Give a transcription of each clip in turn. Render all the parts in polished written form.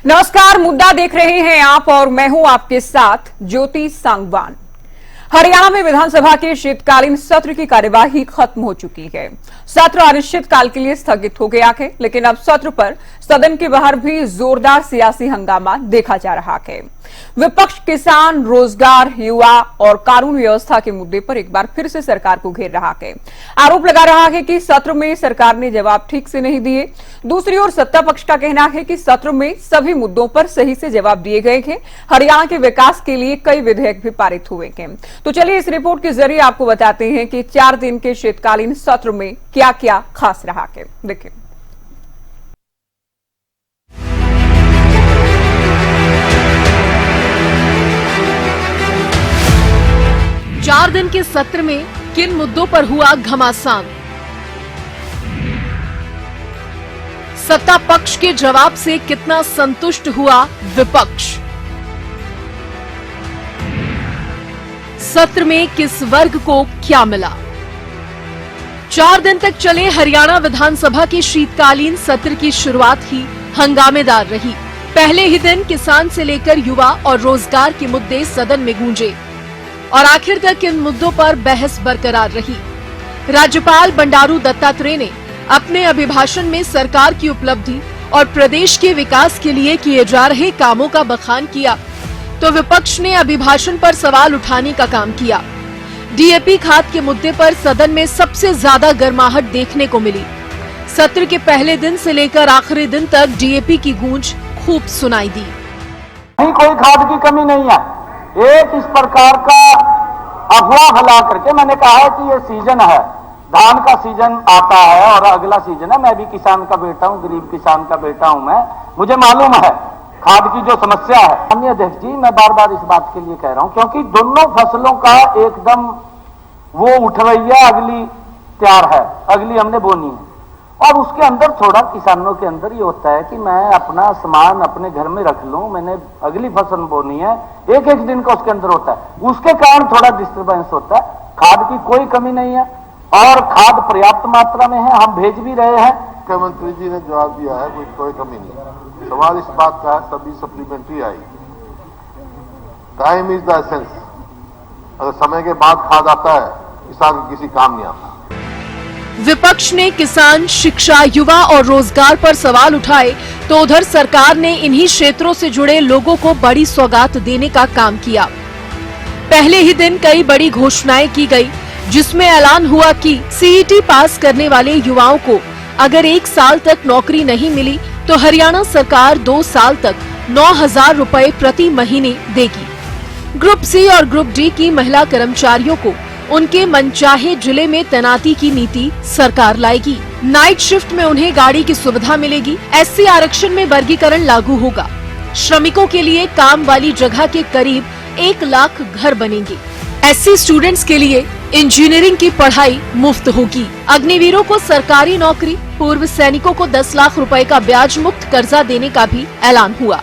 नमस्कार, मुद्दा देख रहे हैं आप और मैं हूं आपके साथ ज्योति सांगवान। हरियाणा में विधानसभा के शीतकालीन सत्र की कार्यवाही खत्म हो चुकी है। सत्र अनिश्चितकाल के लिए स्थगित हो गया है, लेकिन अब सत्र पर सदन के बाहर भी जोरदार सियासी हंगामा देखा जा रहा है। विपक्ष किसान, रोजगार, युवा और कानून व्यवस्था के मुद्दे पर एक बार फिर से सरकार को घेर रहा है। आरोप लगा रहा है कि सत्र में सरकार ने जवाब ठीक से नहीं दिए। दूसरी ओर सत्ता पक्ष का कहना है कि सत्र में सभी मुद्दों पर सही से जवाब दिए गए हैं। हरियाणा के विकास के लिए कई विधेयक भी पारित हुए हैं। तो चलिए इस रिपोर्ट के जरिए आपको बताते हैं कि 4 दिन के शीतकालीन सत्र में क्या क्या खास रहा है। देखिए, चार दिन के सत्र में किन मुद्दों पर हुआ घमासान? सत्ता पक्ष के जवाब से कितना संतुष्ट हुआ विपक्ष? सत्र में किस वर्ग को क्या मिला? 4 दिन तक चले हरियाणा विधानसभा के शीतकालीन सत्र की शुरुआत ही हंगामेदार रही। पहले ही दिन किसान से लेकर युवा और रोजगार के मुद्दे सदन में गूंजे और आखिर तक इन मुद्दों पर बहस बरकरार रही। राज्यपाल बंडारू दत्तात्रेय ने अपने अभिभाषण में सरकार की उपलब्धि और प्रदेश के विकास के लिए किए जा रहे कामों का बखान किया, तो विपक्ष ने अभिभाषण पर सवाल उठाने का काम किया। डीएपी खाद के मुद्दे पर सदन में सबसे ज्यादा गर्माहट देखने को मिली। सत्र के पहले दिन से लेकर आखिरी दिन तक डीएपी की गूंज खूब सुनाई दी। कोई खाद की कमी नहीं है। एक इस प्रकार का अफवाह फैला करके मैंने कहा है कि ये सीजन है, धान का सीजन आता है और अगला सीजन है। मैं भी किसान का बेटा हूं, गरीब किसान का बेटा हूं मैं, मुझे मालूम है खाद की जो समस्या है। माननीय अध्यक्ष जी, मैं बार बार इस बात के लिए कह रहा हूं क्योंकि दोनों फसलों का एकदम वो उठवैया अगली तैयार है, अगली हमने बोनी है और उसके अंदर थोड़ा किसानों के अंदर ये होता है कि मैं अपना सामान अपने घर में रख लूं, मैंने अगली फसल बोनी है, एक एक दिन का उसके अंदर होता है, उसके कारण थोड़ा डिस्टर्बेंस होता है। खाद की कोई कमी नहीं है और खाद पर्याप्त मात्रा में है, हम भेज भी रहे हैं। मुख्यमंत्री जी ने जवाब दिया है, कोई कमी नहीं। सवाल इस बात का है, सभी supplementary I, time is the essence. अगर समय के बाद खाद आता है, किसान किसी काम नहीं आता। विपक्ष ने किसान, शिक्षा, युवा और रोजगार पर सवाल उठाए, तो उधर सरकार ने इन्हीं क्षेत्रों से जुड़े लोगों को बड़ी सौगात देने का काम किया। पहले ही दिन कई बड़ी घोषणाएं की गई, जिसमें ऐलान हुआ कि सीईटी पास करने वाले युवाओं को अगर 1 साल तक नौकरी नहीं मिली तो हरियाणा सरकार 2 साल तक 9,000 रुपए प्रति महीने देगी। ग्रुप सी और ग्रुप डी की महिला कर्मचारियों को उनके मनचाहे जिले में तैनाती की नीति सरकार लाएगी। नाइट शिफ्ट में उन्हें गाड़ी की सुविधा मिलेगी। एससी आरक्षण में वर्गीकरण लागू होगा। श्रमिकों के लिए काम वाली जगह के करीब 1 लाख घर बनेंगे। एससी स्टूडेंट्स के लिए इंजीनियरिंग की पढ़ाई मुफ्त होगी। अग्निवीरों को सरकारी नौकरी, पूर्व सैनिकों को 10 लाख रुपए का ब्याज मुक्त कर्जा देने का भी ऐलान हुआ।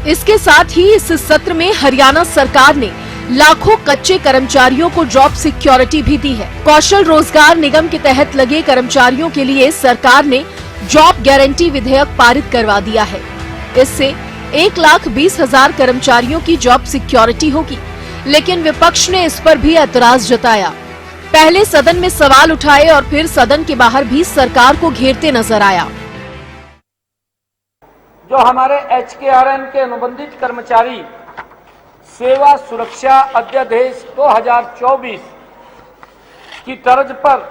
इसके साथ ही इस सत्र में हरियाणा सरकार ने लाखों कच्चे कर्मचारियों को जॉब सिक्योरिटी भी दी है। कौशल रोजगार निगम के तहत लगे कर्मचारियों के लिए सरकार ने जॉब गारंटी विधेयक पारित करवा दिया है। इससे 1,20,000 कर्मचारियों की जॉब सिक्योरिटी होगी, लेकिन विपक्ष ने इस पर भी ऐतराज जताया। पहले सदन में सवाल उठाए और फिर सदन के बाहर भी सरकार को घेरते नजर आया। जो हमारे HKRN के अनुबंधित कर्मचारी सेवा सुरक्षा अध्यादेश 2024 की तर्ज पर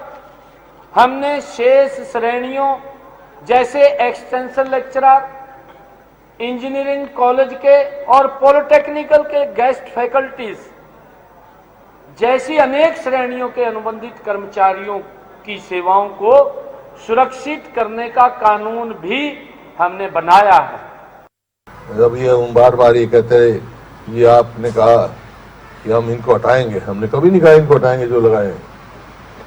हमने शेष श्रेणियों जैसे एक्सटेंशन लेक्चरर, इंजीनियरिंग कॉलेज के और पॉलिटेक्निकल के गेस्ट फैकल्टीज जैसी अनेक श्रेणियों के अनुबंधित कर्मचारियों की सेवाओं को सुरक्षित करने का कानून भी हमने बनाया है। जब ये बार बार ये कहते हैं, ये आपने कहा कि हम इनको हटाएंगे, हमने कभी नहीं कहा इनको हटाएंगे। जो लगाए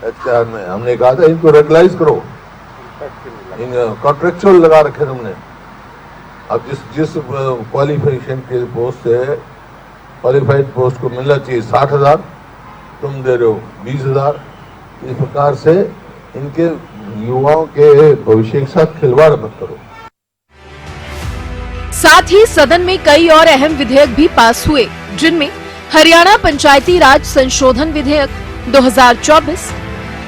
HKR में हमने कहा था इनको रेगुलाइज करो, इन कॉन्ट्रेक्चुअल लगा रखे तुमने। अब जिस क्वालिफिकेशन के पोस्ट से क्वालिफाइड पोस्ट को मिलना चाहिए 60,000, तुम दे रहे हो 20,000। इस प्रकार से इनके युवाओं के भविष्य के साथ खिलवाड़ मत करो। साथ ही सदन में कई और अहम विधेयक भी पास हुए, जिनमें हरियाणा पंचायती राज संशोधन विधेयक 2024,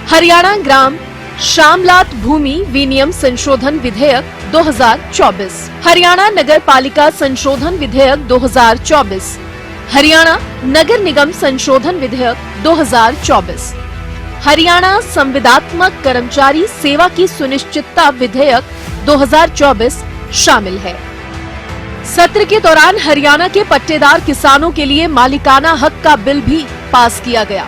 हरियाणा ग्राम शामलात भूमि विनियम संशोधन विधेयक 2024, हरियाणा नगर पालिका संशोधन विधेयक 2024, हरियाणा नगर निगम संशोधन विधेयक 2024, हरियाणा संविदात्मक कर्मचारी सेवा की सुनिश्चितता विधेयक 2024 शामिल है। सत्र के दौरान हरियाणा के पट्टेदार किसानों के लिए मालिकाना हक का बिल भी पास किया गया।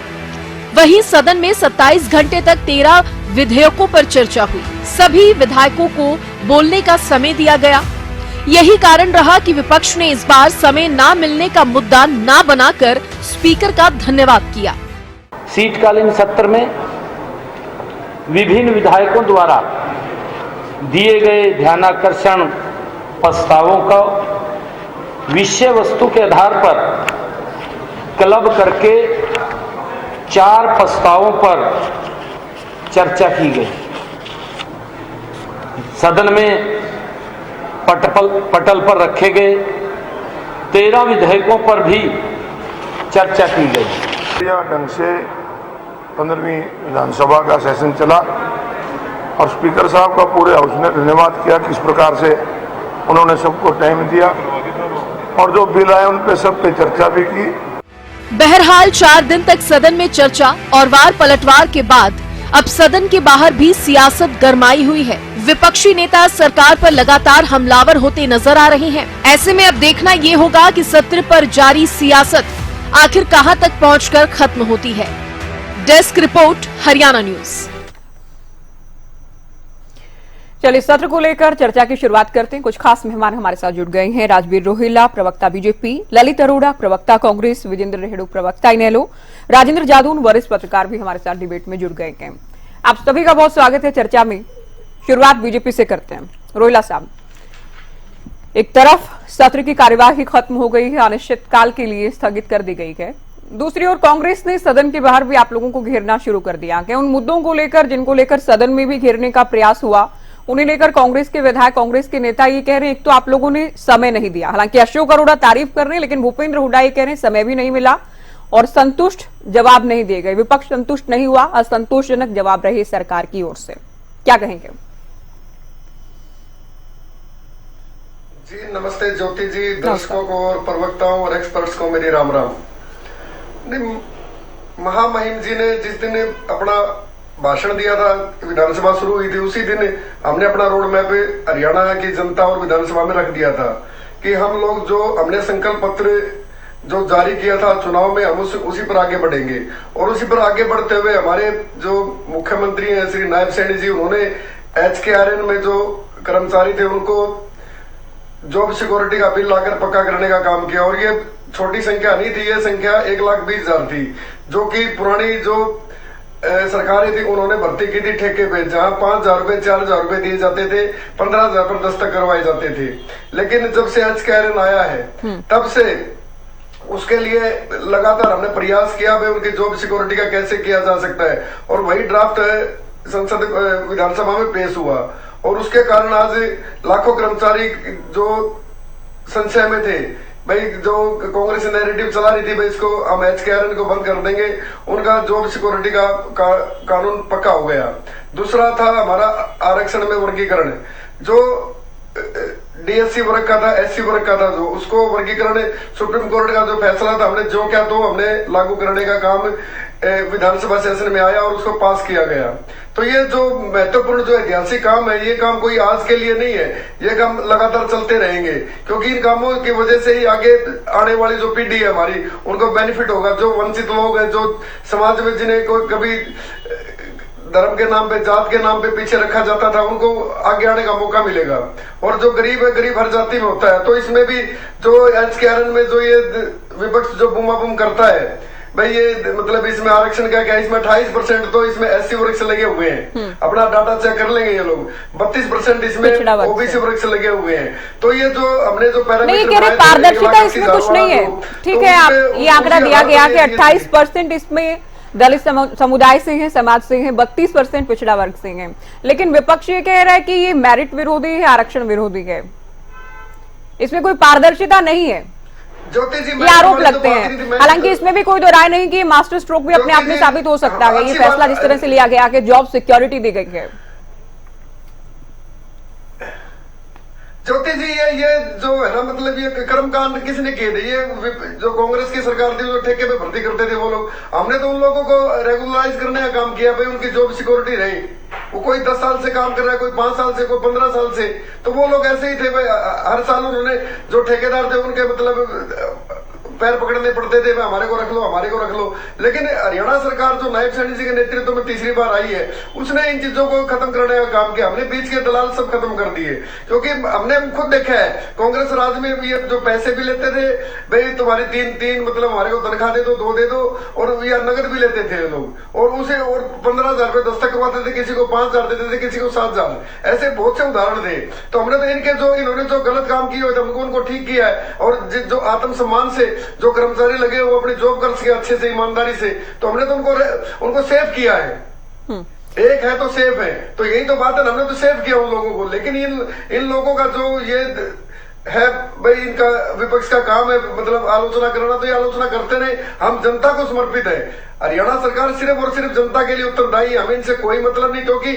वहीं सदन में 27 घंटे तक 13 विधेयकों पर चर्चा हुई। सभी विधायकों को बोलने का समय दिया गया। यही कारण रहा कि विपक्ष ने इस बार समय न मिलने का मुद्दा न बनाकर स्पीकर का धन्यवाद किया। शीतकालीन सत्र में विभिन्न विधायकों द्वारा दिए गए ध्यानाकर्षण प्रस्तावों का विषय वस्तु के आधार पर क्लब करके 4 प्रस्तावों पर चर्चा की गई। सदन में पटल पर रखे गए 13 विधेयकों पर भी चर्चा की गई। बढ़िया ढंग से 15वीं विधानसभा का सेशन चला और स्पीकर साहब का पूरे हाउस ने धन्यवाद किया किस प्रकार से उन्होंने सबको टाइम दिया और जो बिल आए उन पे सब पे चर्चा भी की। बहरहाल 4 दिन तक सदन में चर्चा और वार पलटवार के बाद अब सदन के बाहर भी सियासत गरमाई हुई है। विपक्षी नेता सरकार पर लगातार हमलावर होते नजर आ रहे हैं। ऐसे में अब देखना ये होगा कि सत्र पर जारी सियासत आखिर कहां तक पहुंचकर खत्म होती है। Desk report, Haryana news. चलिए सत्र को लेकर चर्चा की शुरुआत करते हैं। कुछ खास मेहमान हमारे साथ जुड़ गए हैं। राजवीर रोहिल्ला, प्रवक्ता बीजेपी, ललित अरोड़ा, प्रवक्ता कांग्रेस, विजेंद्र रेहडू, प्रवक्ता इनेलो, राजेंद्र जादून, वरिष्ठ पत्रकार भी हमारे साथ डिबेट में जुड़ गए हैं। आप सभी का बहुत स्वागत है चर्चा में। शुरुआत बीजेपी से करते हैं। रोहिल्ला साहब, एक तरफ सत्र की कार्यवाही खत्म हो गई है, अनिश्चितकाल के लिए स्थगित कर दी गई है। दूसरी ओर कांग्रेस ने सदन के बाहर भी आप लोगों को घेरना शुरू कर दिया है। उन मुद्दों को लेकर जिनको लेकर सदन में भी घेरने का प्रयास हुआ, उन्हें लेकर कांग्रेस के विधायक, कांग्रेस के नेता ये कह रहे हैं एक तो आप लोगों ने समय नहीं दिया। हालांकि अशोक अरोड़ा तारीफ कर रहे हैं, लेकिन भूपेंद्र हुड्डा ये कह रहे हैं समय भी नहीं मिला और संतुष्ट जवाब नहीं दिए गए। विपक्ष संतुष्ट नहीं हुआ, असंतोषजनक जवाब रहे सरकार की ओर से। क्या कहेंगे? जी नमस्ते ज्योति जी, दर्शकों को और प्रवक्ताओं और एक्सपर्ट्स को मेरी राम राम। महामहिम जी ने जिस दिन अपना भाषण दिया था, विधानसभा शुरू हुई थी, उसी दिन हमने अपना रोड मैप हरियाणा की जनता और विधानसभा में रख दिया था कि हम लोग जो हमने संकल्प पत्र जो जारी किया था चुनाव में, हम उसी पर आगे बढ़ेंगे। और उसी पर आगे बढ़ते हुए हमारे जो मुख्यमंत्री हैं श्री नायब सैनी जी, उन्होंने HKRN में जो कर्मचारी थे उनको जॉब सिक्योरिटी का बिल लाकर पक्का करने का काम किया। और ये छोटी संख्या नहीं थी, ये संख्या 1,20,000 थी, जो कि पुरानी जो सरकारें थी उन्होंने भर्ती की थी ठेके पे, जहां 5,000 रुपए 4,000 रुपए दिए जाते थे, 15,000 पर दस्तक करवाए जाते थे। लेकिन जब से HKRN आया है तब से उसके लिए लगातार हमने प्रयास किया भाई उनकी जॉब सिक्योरिटी का कैसे किया जा सकता है। और वही ड्राफ्ट संसद विधानसभा में पेश हुआ और उसके कारण आज लाखों कर्मचारी जो संशय में थे, भाई जो कांग्रेस नैरेटिव चला रही थी भाई इसको हम HKRN को बंद कर देंगे, उनका जॉब सिक्योरिटी का कानून पक्का हो गया। दूसरा था हमारा आरक्षण में वर्गीकरण, जो DSC वर्ग का था, SC वर्ग का था, जो उसको वर्गीकरण सुप्रीम कोर्ट का जो फैसला था हमने जो क्या तो हमने लागू करने का काम विधानसभा सेशन में आया और उसको पास किया गया। तो ये जो महत्वपूर्ण जो ऐतिहासिक काम है, ये काम कोई आज के लिए नहीं है, ये काम लगातार चलते रहेंगे, क्योंकि इन कामों की वजह से ही आगे आने वाली जो पीढ़ी है हमारी उनको बेनिफिट होगा। जो वंचित लोग हैं, जो समाज में जिन्हें कोई कभी धर्म के नाम पे, जात के नाम पे पीछे रखा जाता था, उनको आगे आने का मौका मिलेगा। और जो गरीब है, गरीब हर जाति में होता है। तो इसमें भी जो HKRN में जो ये विपक्ष जो बूमा बूम करता है भाई, ये मतलब इसमें आरक्षण क्या क्या, इसमें 28% तो इसमें SC वर्ग से लगे हुए हैं, अपना डाटा चेक कर लेंगे ये लोग। 32% इसमें OBC वर्ग से लगे हुए हैं। तो ये जो हमने जो पैरामीटर पारदर्शिता इसमें कुछ नहीं है। ठीक है, आप ये आंकड़ा दिया गया कि 28% इसमें दलित समुदाय से हैं, समाज से हैं, 32% पिछड़ा वर्ग से हैं। लेकिन विपक्ष ये कह रहा है कि ये मेरिट विरोधी है, आरक्षण विरोधी है। इसमें कोई पारदर्शिता नहीं है, ज्योति जी, ये आरोप लगते हैं। हालांकि इसमें भी कोई दो राय नहीं कि मास्टर स्ट्रोक भी अपने आप में साबित हो सकता है। ये फैसला जिस तरह से लिया गया कि जॉब सिक्योरिटी दी गई है। ज्योति जी, ये जो है ना, मतलब ये कर्मकांड किसने किए थे? ये जो कांग्रेस की सरकार थी, जो ठेके पे भर्ती करते थे वो लोग, हमने तो उन लोगों को रेगुलराइज करने का काम किया भाई, उनकी जॉब सिक्योरिटी रही। वो कोई 10 साल से काम कर रहा है, कोई 5 साल से, कोई 15 साल से, तो वो लोग ऐसे ही थे भाई। हर साल उन्होंने, जो ठेकेदार थे उनके मतलब पैर पकड़ने पड़ते थे, हमारे को रख लो, हमारे को रख लो। लेकिन हरियाणा सरकार जो नायब सैनी जी के नेतृत्व में तीसरी बार आई है, उसने इन चीजों को खत्म करने का काम किया। हमने बीच के दलाल सब खत्म कर दिए, क्योंकि हमने खुद देखा है कांग्रेस राज में ये जो पैसे भी लेते थे भाई, तुम्हारी तीन मतलब हमारे को तनख्वाह दे दो, 2 दे दो, और या नगद भी लेते थे लोग, और उसे और 15,000 रुपए दस्तक करवाते थे, किसी को 5,000 देते थे, किसी को 7,000। ऐसे बहुत से उदाहरण थे। तो हमने तो इन्होंने जो गलत काम किए हुए थे, हमको उनको ठीक किया है। और जो आत्मसम्मान से जो कर्मचारी लगे वो अपनी जॉब कर सके अच्छे से, ईमानदारी से, तो हमने तो उनको सेव किया है। एक है तो सेफ है, तो यही तो बात है, हमने तो सेव किया उन लोगों को। लेकिन इन लोगों का जो ये है भाई, इनका विपक्ष का काम है मतलब आलोचना करना, तो ये आलोचना करते नहीं। हम जनता को समर्पित है। हरियाणा सरकार सिर्फ और सिर्फ जनता के लिए उत्तरदायी है, हमें इनसे कोई मतलब नहीं। क्योंकि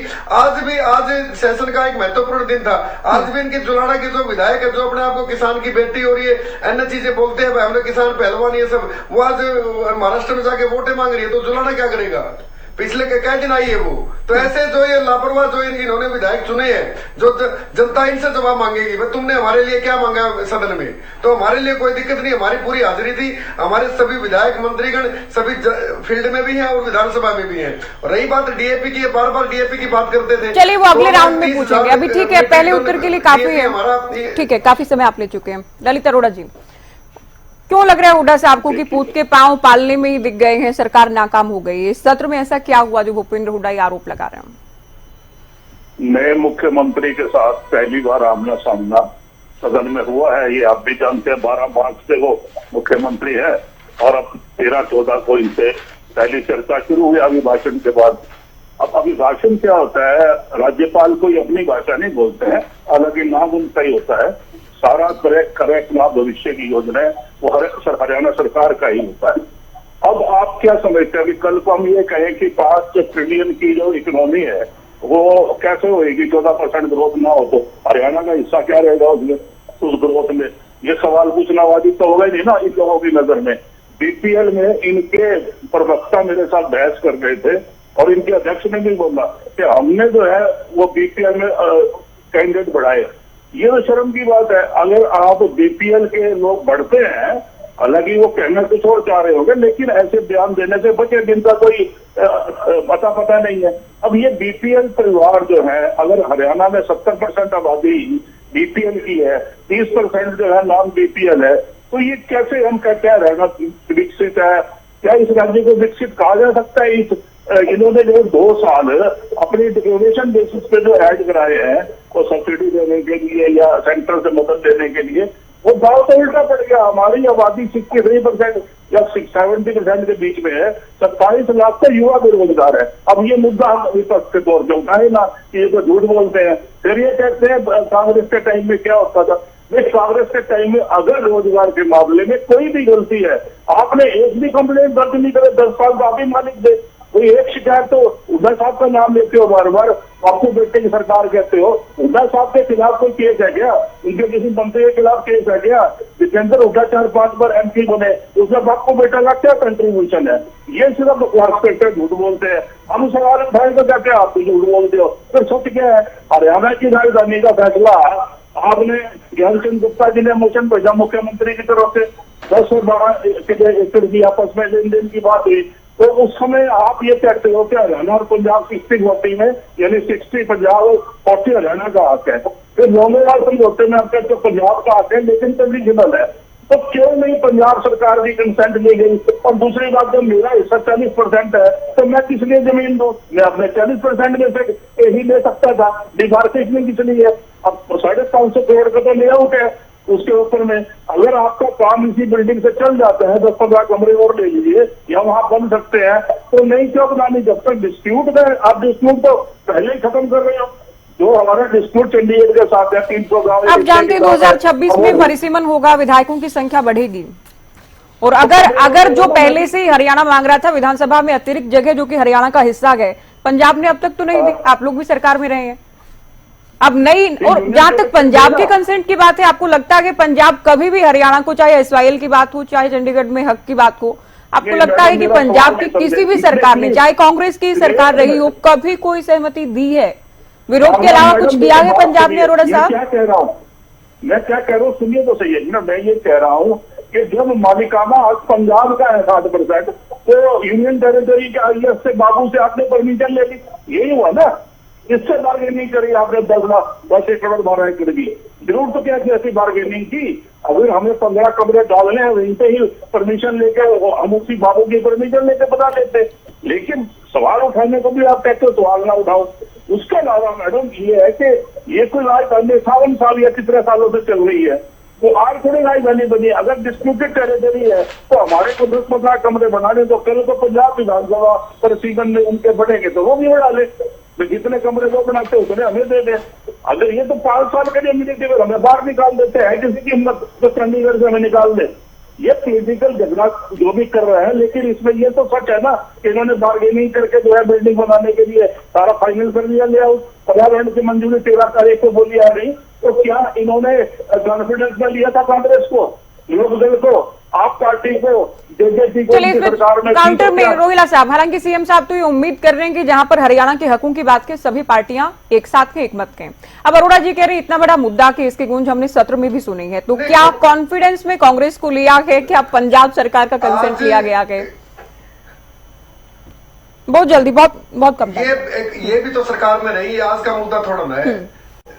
आज सेशन का एक महत्वपूर्ण दिन था। आज भी इनके जुलाना के जो विधायक है, जो अपने आप को किसान की बेटी और ये अन्य चीजें बोलते हैं, भाई हमने किसान पहलवान ये सब, वो आज महाराष्ट्र में जाके वोटें मांग रही है, तो जुलाना क्या करेगा? पिछले क्या दिन आई है वो। तो ऐसे जो ये लापरवाह जो इन्होंने विधायक चुने हैं, जो जनता इनसे जवाब मांगेगी, भाई तुमने हमारे लिए क्या मांगा सदन में? तो हमारे लिए कोई दिक्कत नहीं, हमारी पूरी हाजिरी थी। हमारे सभी विधायक मंत्रीगण सभी फील्ड में भी हैं और विधानसभा में भी हैं। और रही बात डीएपी की, बार बार डीएपी की बात करते थे। चलिए, वो अगले राउंड में पूछेंगे। अभी ठीक है, पहले उत्तर के लिए काफी है। ठीक है, काफी समय आप ले चुके हैं। ललित अरोड़ा जी, क्यों लग रहा है हुड्डा साहब को कि पूत के पांव पालने में ही दिख गए हैं, सरकार नाकाम हो गई है? इस सत्र में ऐसा क्या हुआ जो भूपेंद्र हुड्डा ये आरोप लगा रहे हैं? नए मुख्यमंत्री के साथ पहली बार आमना सामना सदन में हुआ है, ये आप भी जानते हैं। 12 मार्च से वो मुख्यमंत्री है और अब 13-14 को इनसे पहली चर्चा शुरू हुई अभिभाषण के बाद। अब अभिभाषण क्या होता है? राज्यपाल कोई अपनी भाषा नहीं बोलते हैं, अलग ही नाम उनका ही होता है। सारा करेक्ट ना भविष्य की योजना है वो हरियाणा सरकार का ही होता है। अब आप क्या समझते हैं कि कल को हम ये कहें कि 5 ट्रिलियन की जो इकोनॉमी है वो कैसे होगी? 14% ग्रोथ ना हो तो हरियाणा का हिस्सा क्या रहेगा उसमें, उस ग्रोथ में? ये सवाल पूछना वाजिब तो होगा ही नहीं ना इन लोगों की नजर में। बीपीएल में इनके प्रवक्ता मेरे साथ बहस कर रहे थे और इनके अध्यक्ष ने भी बोला कि हमने जो है वो बीपीएल में कैंडिडेट बढ़ाए। ये तो शर्म की बात है। अगर आप बीपीएल के लोग बढ़ते हैं, हालांकि वो कहना कुछ और चाह रहे होंगे, लेकिन ऐसे बयान देने से बचे जिनका कोई पता नहीं है। अब ये बीपीएल परिवार जो है, अगर हरियाणा में 70% आबादी बीपीएल की है, 30% जो है नॉन बीपीएल है, तो ये कैसे हम कहते हैं हरियाणा विकसित है? क्या इस राज्य को विकसित कहा जा सकता है? इन्होंने जो 2 साल अपनी डिक्लेरेशन बेसिस पे जो ऐड कराए हैं वो सब्सिडी देने के लिए या सेंटर से मदद देने के लिए, वो दाव तो उल्टा पड़ गया। हमारी आबादी 63% या 70% के बीच में है, 27 लाख का युवा बेरोजगार है। अब ये मुद्दा हम विपक्ष के तौर पर उठाए ना कि ये तो झूठ बोलते हैं। फिर ये कहते हैं कांग्रेस के टाइम में क्या होता था। कांग्रेस के टाइम में अगर रोजगार के मामले में कोई भी गलती है, आपने एक भी कंप्लेंट दर्ज नहीं करे, 10 साल का भी मालिक दे। कोई एक शिकायत तो हुड्डा साहब का नाम लेते हो बार बार, आपको बेटे की सरकार कहते हो। हुड्डा साहब के खिलाफ कोई केस है क्या? उनके किसी मंत्री के खिलाफ केस है क्या? जितेंद्र हुड्डा 4-5 बार एमपी बने, उसमें बाप को बेटा का क्या कंट्रीब्यूशन है? ये सिर्फ बकवास करके झूठ बोलते हैं। हम सवाल उठाए तो कहते हैं आप झूठ बोलते हो। फिर सच क्या है? हरियाणा की राजधानी का फैसला आपने ज्ञानचंद गुप्ता जी ने मोशन भेजा मुख्यमंत्री की तरफ से, 10 और 12 एकड़ की आपस में लेन देन की बात हुई, तो उस समय आप ये कहते हो कि हरियाणा और पंजाब 60-40 में, यानी 60 पंजाब और 40 हरियाणा का हक है। फिर लोगों समझौते में आप कहते हो पंजाब का हक है लेकिन कंडीशनल है, तो क्यों नहीं पंजाब सरकार की कंसेंट ली गई? और दूसरी बात, जब मेरा हिस्सा 40% है तो मैं किस लिए जमीन दूं? मैं अपने 40% में से ही ले सकता था। डिमार्केशन किस लिए? अब 550 करोड़ का तो लेआउट है उसके ऊपर में। अगर आपका काम इसी बिल्डिंग से चल जाता है, 10-15 कमरे और ले लीजिए या वहां बन सकते हैं, तो नहीं क्यों बनानी? जब तक डिस्प्यूट है, आप डिस्प्यूट तो पहले ही खत्म कर रहे हो। जो हमारा डिस्प्यूट चंडीगढ़ के साथ है 300 गाँव। आप जानते हैं 2026 में परिसीमन होगा, विधायकों की संख्या बढ़ेगी, और अगर जो पहले से ही हरियाणा मांग रहा था विधानसभा में अतिरिक्त जगह जो कि हरियाणा का हिस्सा गए, पंजाब ने अब तक तो नहीं दी, आप लोग भी सरकार में रहे हैं, अब नहीं। और जहां तक पंजाब के कंसेंट की बात है, आपको लगता है कि पंजाब कभी भी हरियाणा को, चाहे एसवाईएल की बात हो चाहे चंडीगढ़ में हक की बात हो, आपको लगता है कि पंजाब की किसी भी सरकार ने, चाहे कांग्रेस की सरकार रही हो, कभी कोई सहमति दी है? विरोध के अलावा कुछ किया है पंजाब ने? अरोड़ा साहब, क्या कह रहा हूँ मैं, क्या कह रहा हूँ सुनिए तो सही है ना। मैं ये कह रहा हूँ कि जब मालिकाना हक पंजाब का है 60%, तो यूनियन टेरिटरी के आईएएस से बाबू से आपने परमिशन ले ली, यही हुआ ना। इससे बार्गेनिंग करी आपने 10 एकड़ 12 एकड़ की, जरूर तो क्या ऐसी बार्गेनिंग की? अगर हमें 15 कमरे डालने हैं वहीं पे ही परमिशन लेके हम उसी बाबू की परमिशन लेके बता देते। लेकिन सवाल उठाने को भी आप कहते हो सवाल ना उठाओ। उसके अलावा मैडम ये है कि ये कोई राजधानी 58 साल या कितने सालों से चल रही है, तो आज थोड़ी राजधानी बनी। अगर डिस्प्यूटेड टेरिटरी है तो हमारे को 10-15 कमरे बनाने तो कल तो पंजाब विधानसभा परिसीमन में उनके बढ़ेंगे तो वो भी बढ़ा ले, तो जितने कमरे वो बनाते उतने हमें दे दें। अगर ये तो 5 साल के लिए मिली हमें बाहर निकाल देते हैं, किसी की हिम्मत तो चंडीगढ़ से हमें निकाल दे। ये पॉलिटिकल झगड़ा जो भी कर रहे हैं, लेकिन इसमें ये तो सच है ना कि इन्होंने बार्गेनिंग करके जो है बिल्डिंग बनाने के लिए सारा फाइनल कर लिया, लेआउट पर्यावरण की मंजूरी 13 तारीख को बोली आ रही, तो क्या इन्होंने कॉन्फिडेंस में लिया था कांग्रेस को, लोकदल को, आप पार्टी को, जेजेपी को? चलिए काउंटर में रोहिला साहब, हालांकि सीएम साहब तो ये उम्मीद कर रहे हैं कि जहां पर हरियाणा के हकों की बात के सभी पार्टियां एक साथ के एक मत के। अब अरोड़ा जी कह रहे हैं इतना बड़ा मुद्दा कि इसकी गूंज हमने सत्र में भी सुनी है, तो क्या कॉन्फिडेंस में कांग्रेस को लिया है? क्या पंजाब सरकार का कंसेंट लिया गया है? बहुत जल्दी, बहुत कम। ये भी तो सरकार में नहीं है, आज का मुद्दा थोड़ा ना है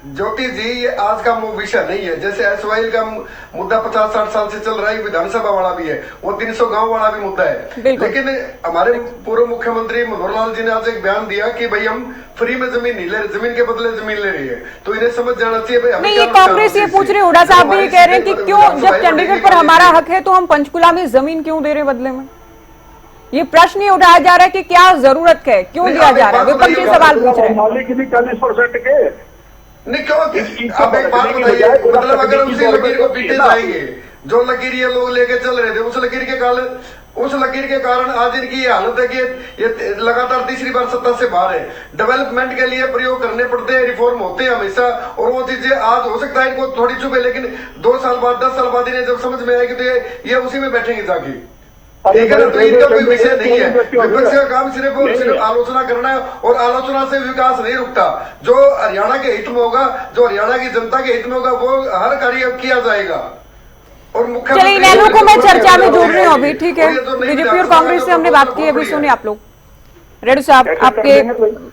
ज्योति जी, ये आज का विषय नहीं है। जैसे एसवाईएल का मुद्दा 50-60 साल से चल रहा है, विधानसभा वाला भी है, वो 300 गांव वाला भी मुद्दा है। लेकिन हमारे पूर्व मुख्यमंत्री मनोहर लाल जी ने आज एक बयान दिया कि भाई हम फ्री में जमीन नहीं ले रहे, जमीन के बदले जमीन ले रही है, तो इन्हें समझ जाना चाहिए भाई। नहीं, ये कांग्रेस ये पूछ रहे, हुड्डा साहब भी ये कह रहे हैं कि क्यों, जब चंडीगढ़ पर हमारा हक है तो हम पंचकुला में जमीन क्यों दे रहे हैं बदले में? ये प्रश्न ही उठाया जा रहा है कि क्या जरूरत है, क्यों दिया जा रहा है? विपक्षी सवाल पूछ रहे हैं। मालिक भी 40% के नहीं, क्यों? अब एक बात बताइए, मतलब अगर उसी लकीर को पीटे जाएंगे, जो लकीर ये लोग लेके चल रहे थे, उस लकीर के कारण आज इनकी ये हालत है कि ये लगातार तीसरी बार सत्ता से बाहर है। डेवलपमेंट के लिए प्रयोग करने पड़ते हैं, रिफॉर्म होते हैं हमेशा, और वो चीजें आज हो सकता है इनको थोड़ी चुभे, लेकिन 2 साल बाद 10 साल बाद इन्हें जब समझ में आएगी तो ये उसी में बैठेंगे जाके। ठीक है ना? तो इनका कोई विषय नहीं है, विपक्ष का काम सिर्फ आलोचना करना है, और आलोचना से विकास नहीं रुकता। जो हरियाणा के हित में होगा, जो हरियाणा की जनता के हित में होगा, वो हर कार्य किया जाएगा। और मुख्य चलिए इन्हें को मैं चर्चा में जोड़ रही हूँ अभी, ठीक है? बीजेपी और कांग्रेस से हमने बात की, अभी सुनिए आप लोग। रेड्डी साहब, आपके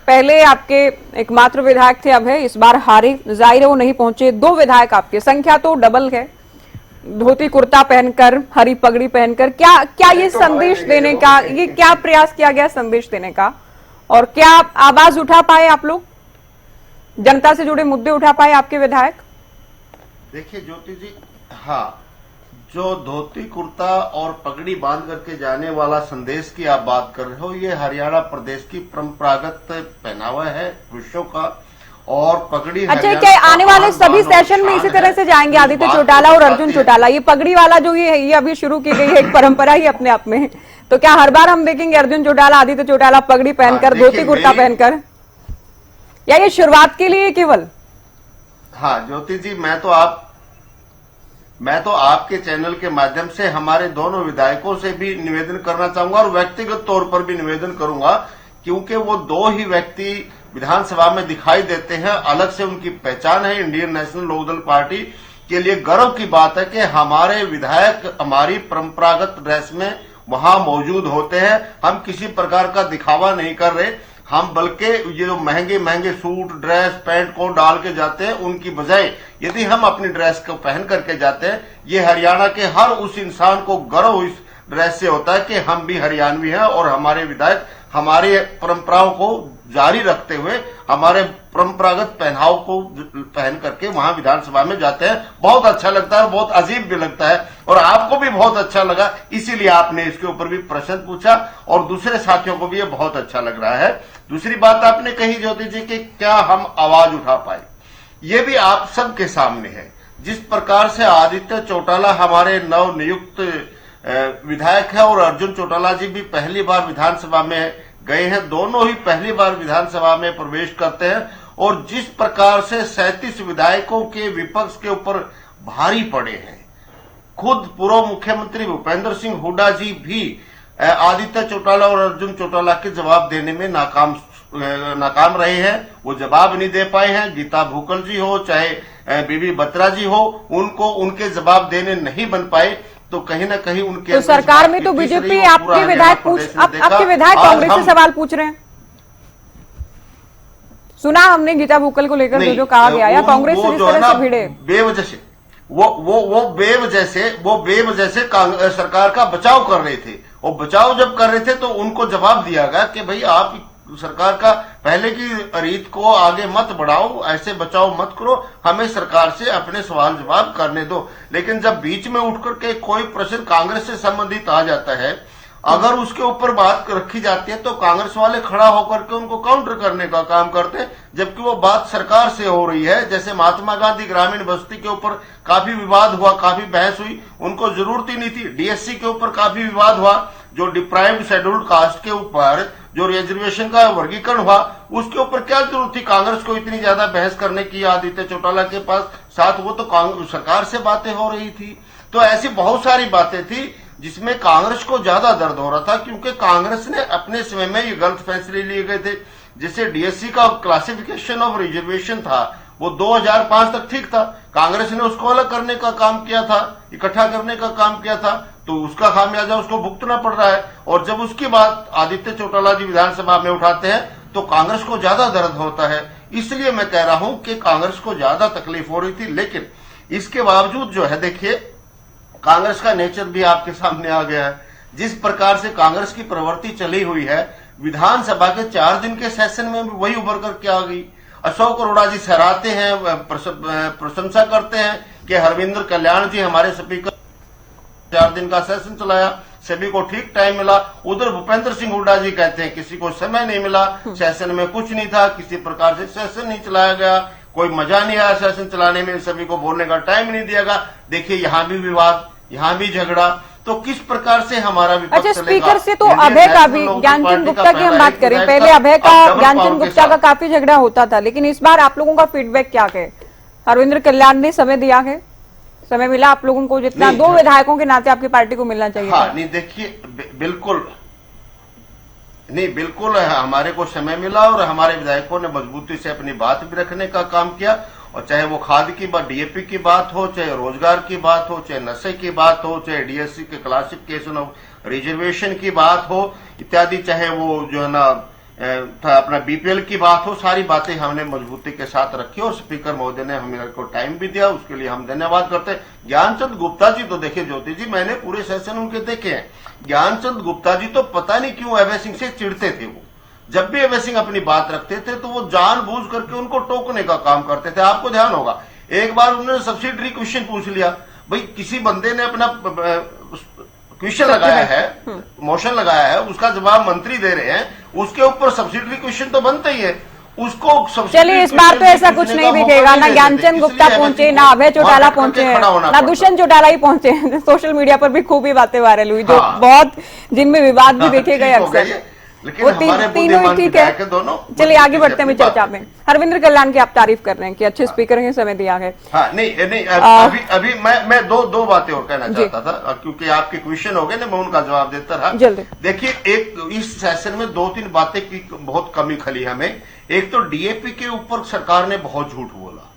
पहले आपके एकमात्र विधायक थे, अब है, इस बार हारे, जाहिर है वो नहीं पहुंचे। 2 विधायक आपके, संख्या तो डबल है, धोती कुर्ता पहनकर, हरी पगड़ी पहनकर, क्या ये संदेश देने का, ये क्या प्रयास किया गया संदेश देने का? और क्या आवाज उठा पाए आप लोग, जनता से जुड़े मुद्दे उठा पाए आपके विधायक? देखिए ज्योति जी, हाँ, जो धोती कुर्ता और पगड़ी बांध करके जाने वाला संदेश की आप बात कर रहे हो, ये हरियाणा प्रदेश की परंपरागत पहनावा है पुरुषों का, और पगड़ी। अच्छा, क्या आने वाले सभी सेशन में इसी तरह से जाएंगे आदित्य चौटाला और अर्जुन चौटाला? ये पगड़ी वाला जो ये है, ये अभी शुरू की गई है, एक परंपरा ही अपने आप में, तो क्या हर बार हम देखेंगे अर्जुन चौटाला, आदित्य चौटाला पगड़ी पहनकर, धोती कुर्ता पहनकर, या ये शुरुआत के लिए केवल? हाँ ज्योति जी, मैं तो आपके चैनल के माध्यम से हमारे दोनों विधायकों से भी निवेदन करना चाहूंगा, और व्यक्तिगत तौर पर भी निवेदन करूंगा, क्योंकि वो 2 ही व्यक्ति विधानसभा में दिखाई देते हैं, अलग से उनकी पहचान है। इंडियन नेशनल लोकदल पार्टी के लिए गर्व की बात है कि हमारे विधायक हमारी परंपरागत ड्रेस में वहां मौजूद होते हैं। हम किसी प्रकार का दिखावा नहीं कर रहे, हम बल्कि ये जो महंगे सूट, ड्रेस, पैंट को डाल के जाते हैं, उनकी बजाय यदि हम अपनी ड्रेस को पहन करके जाते हैं, ये हरियाणा के हर उस इंसान को गर्व इस ड्रेस से होता है कि हम भी हरियाणवी हैं, और हमारे विधायक हमारे परंपराओं को जारी रखते हुए हमारे परंपरागत पहनाव को पहन करके वहां विधानसभा में जाते हैं। बहुत अच्छा लगता है, बहुत अजीब भी लगता है और आपको भी बहुत अच्छा लगा, इसीलिए आपने इसके ऊपर भी प्रश्न पूछा और दूसरे साथियों को भी ये बहुत अच्छा लग रहा है। दूसरी बात आपने कही ज्योति जी कि क्या हम आवाज उठा पाए, ये भी आप सबके सामने है। जिस प्रकार से आदित्य चौटाला हमारे नव नियुक्त विधायक है और अर्जुन चौटाला जी भी पहली बार विधानसभा में गए हैं, दोनों ही पहली बार विधानसभा में प्रवेश करते हैं और जिस प्रकार से 37 विधायकों के विपक्ष के ऊपर भारी पड़े हैं, खुद पूर्व मुख्यमंत्री भूपेंद्र सिंह हुड्डा जी भी आदित्य चौटाला और अर्जुन चौटाला के जवाब देने में नाकाम रहे हैं। वो जवाब नहीं दे पाए हैं। गीता भूकल जी हो चाहे बीबी बत्रा जी हो, उनको उनके जवाब देने नहीं बन पाए। तो कहीं ना कहीं उनके तो सरकार में तो बीजेपी आपके विधायक कांग्रेस से सवाल पूछ रहे हैं। सुना हमने गीता भूकल को लेकर जो कहा गया या कांग्रेस से इस तरह से भिड़े बेवजह से वो बेवजह से सरकार का बचाव कर रहे थे और बचाव जब कर रहे थे तो उनको जवाब दिया गया कि भाई आप सरकार का पहले की रीत को आगे मत बढ़ाओ, ऐसे बचाव मत करो, हमें सरकार से अपने सवाल जवाब करने दो। लेकिन जब बीच में उठ करके कोई प्रश्न कांग्रेस से संबंधित आ जाता है, अगर उसके ऊपर बात रखी जाती है तो कांग्रेस वाले खड़ा होकर के उनको काउंटर करने का काम करते हैं, जबकि वो बात सरकार से हो रही है। जैसे महात्मा गांधी ग्रामीण बस्ती के ऊपर काफी विवाद हुआ, काफी बहस हुई, उनको जरूरत ही नहीं थी। डीएससी के ऊपर काफी विवाद हुआ, जो डिप्राइव्ड शेड्यूल्ड कास्ट के ऊपर जो रिजर्वेशन का वर्गीकरण हुआ, उसके ऊपर क्या जरूरत थी कांग्रेस को इतनी ज्यादा बहस करने की आदित्य चौटाला के पास साथ? वो तो सरकार से बातें हो रही थी। तो ऐसी बहुत सारी बातें थी जिसमें कांग्रेस को ज्यादा दर्द हो रहा था, क्योंकि कांग्रेस ने अपने समय में ये गलत फैसले लिए गए थे। जैसे डीएससी का क्लासिफिकेशन ऑफ रिजर्वेशन था, वो 2005 तक ठीक था, कांग्रेस ने उसको अलग करने का काम किया था, इकट्ठा करने का काम किया था, तो उसका खामियाजा उसको भुगतना पड़ रहा है। और जब उसकी बात आदित्य चौटाला जी विधानसभा में उठाते हैं तो कांग्रेस को ज्यादा दर्द होता है। इसलिए मैं कह रहा हूं कि कांग्रेस को ज्यादा तकलीफ हो रही थी। लेकिन इसके बावजूद जो है, देखिए कांग्रेस का नेचर भी आपके सामने आ गया है। जिस प्रकार से कांग्रेस की प्रवृत्ति चली हुई है, विधानसभा के 4 दिन के सेशन में भी वही उभर करके आ गई। अशोक अरोड़ा जी सराहते हैं, प्रशंसा करते हैं कि हरविंद्र कल्याण जी हमारे स्पीकर 4 दिन का सेशन चलाया, सभी को ठीक टाइम मिला। उधर भूपेंद्र सिंह हुड्डा जी कहते हैं किसी को समय नहीं मिला, सेशन में कुछ नहीं था, किसी प्रकार से सेशन नहीं चलाया गया, कोई मजा नहीं आया सेशन चलाने में, सभी को बोलने का टाइम नहीं दिया गया। देखिए यहाँ भी विवाद, यहाँ भी झगड़ा, तो किस प्रकार से हमारा विपक्ष अच्छा, स्पीकर से तो अभय का भी, ज्ञानचंद गुप्ता की हम बात करें, पहले अभय का ज्ञानचंद गुप्ता का काफी झगड़ा होता था, लेकिन इस बार आप लोगों का फीडबैक क्या है? हरविंद्र कल्याण ने समय दिया है, समय मिला आप लोगों को जितना 2 विधायकों के नाते आपकी पार्टी को मिलना चाहिए? हाँ, नहीं देखिए बिल्कुल हमारे को समय मिला और हमारे विधायकों ने मजबूती से अपनी बात भी रखने का काम किया। और चाहे वो खाद की बात, डीएपी की बात हो, चाहे रोजगार की बात हो, चाहे नशे की बात हो, चाहे डीएससी के क्लासिफिकेशन ऑफ रिजर्वेशन की बात हो इत्यादि, चाहे वो जो है ना अपना बीपीएल की बात हो, सारी बातें हमने मजबूती के साथ रखी और स्पीकर महोदय ने हमें को टाइम भी दिया, उसके लिए हम धन्यवाद करते हैं। ज्ञानचंद गुप्ता जी तो देखिए ज्योति जी, मैंने पूरे सेशन उनके देखे हैं। ज्ञानचंद गुप्ता जी तो पता नहीं क्यों अभय सिंह से चिढ़ते थे। वो जब भी अभय सिंह अपनी बात रखते थे तो वो जानबूझ करके उनको टोकने का काम करते थे। आपको ध्यान होगा एक बार उन्होंने सब्सिडरी क्वेश्चन पूछ लिया, भाई किसी बंदे ने अपना क्वेश्चन लगाया है, मोशन लगाया है, उसका जवाब मंत्री दे रहे हैं, उसके ऊपर सब्सिडरी क्वेश्चन तो बनता ही है, उसको चलिए इस बार तो ऐसा कुछ नहीं दिखेगा, ना ज्ञानचंद गुप्ता पहुंचे, ना अभय चौटाला पहुंचे, ना दुष्यंत चौटाला ही पहुंचे। सोशल मीडिया पर भी खूब ही बातें वायरल हुई, जो बहुत जिनमें विवाद भी देखे गए अक्सर, लेकिन वो तीनों ही ठीक है। दोनों चलिए आगे बढ़ते हैं चर्चा में। हरविंद्र कल्याण की आप तारीफ कर रहे हैं कि अच्छे स्पीकर ने समय दिया है। हाँ, नहीं अभी मैं दो बातें और कहना चाहता था, क्योंकि आपके क्वेश्चन हो गए ना, मैं उनका जवाब देता रहा। जल्दी देखिए, एक इस सेशन में 2-3 बातें की बहुत कमी खली हमें। एक तो डीएपी के ऊपर सरकार ने बहुत झूठ बोला।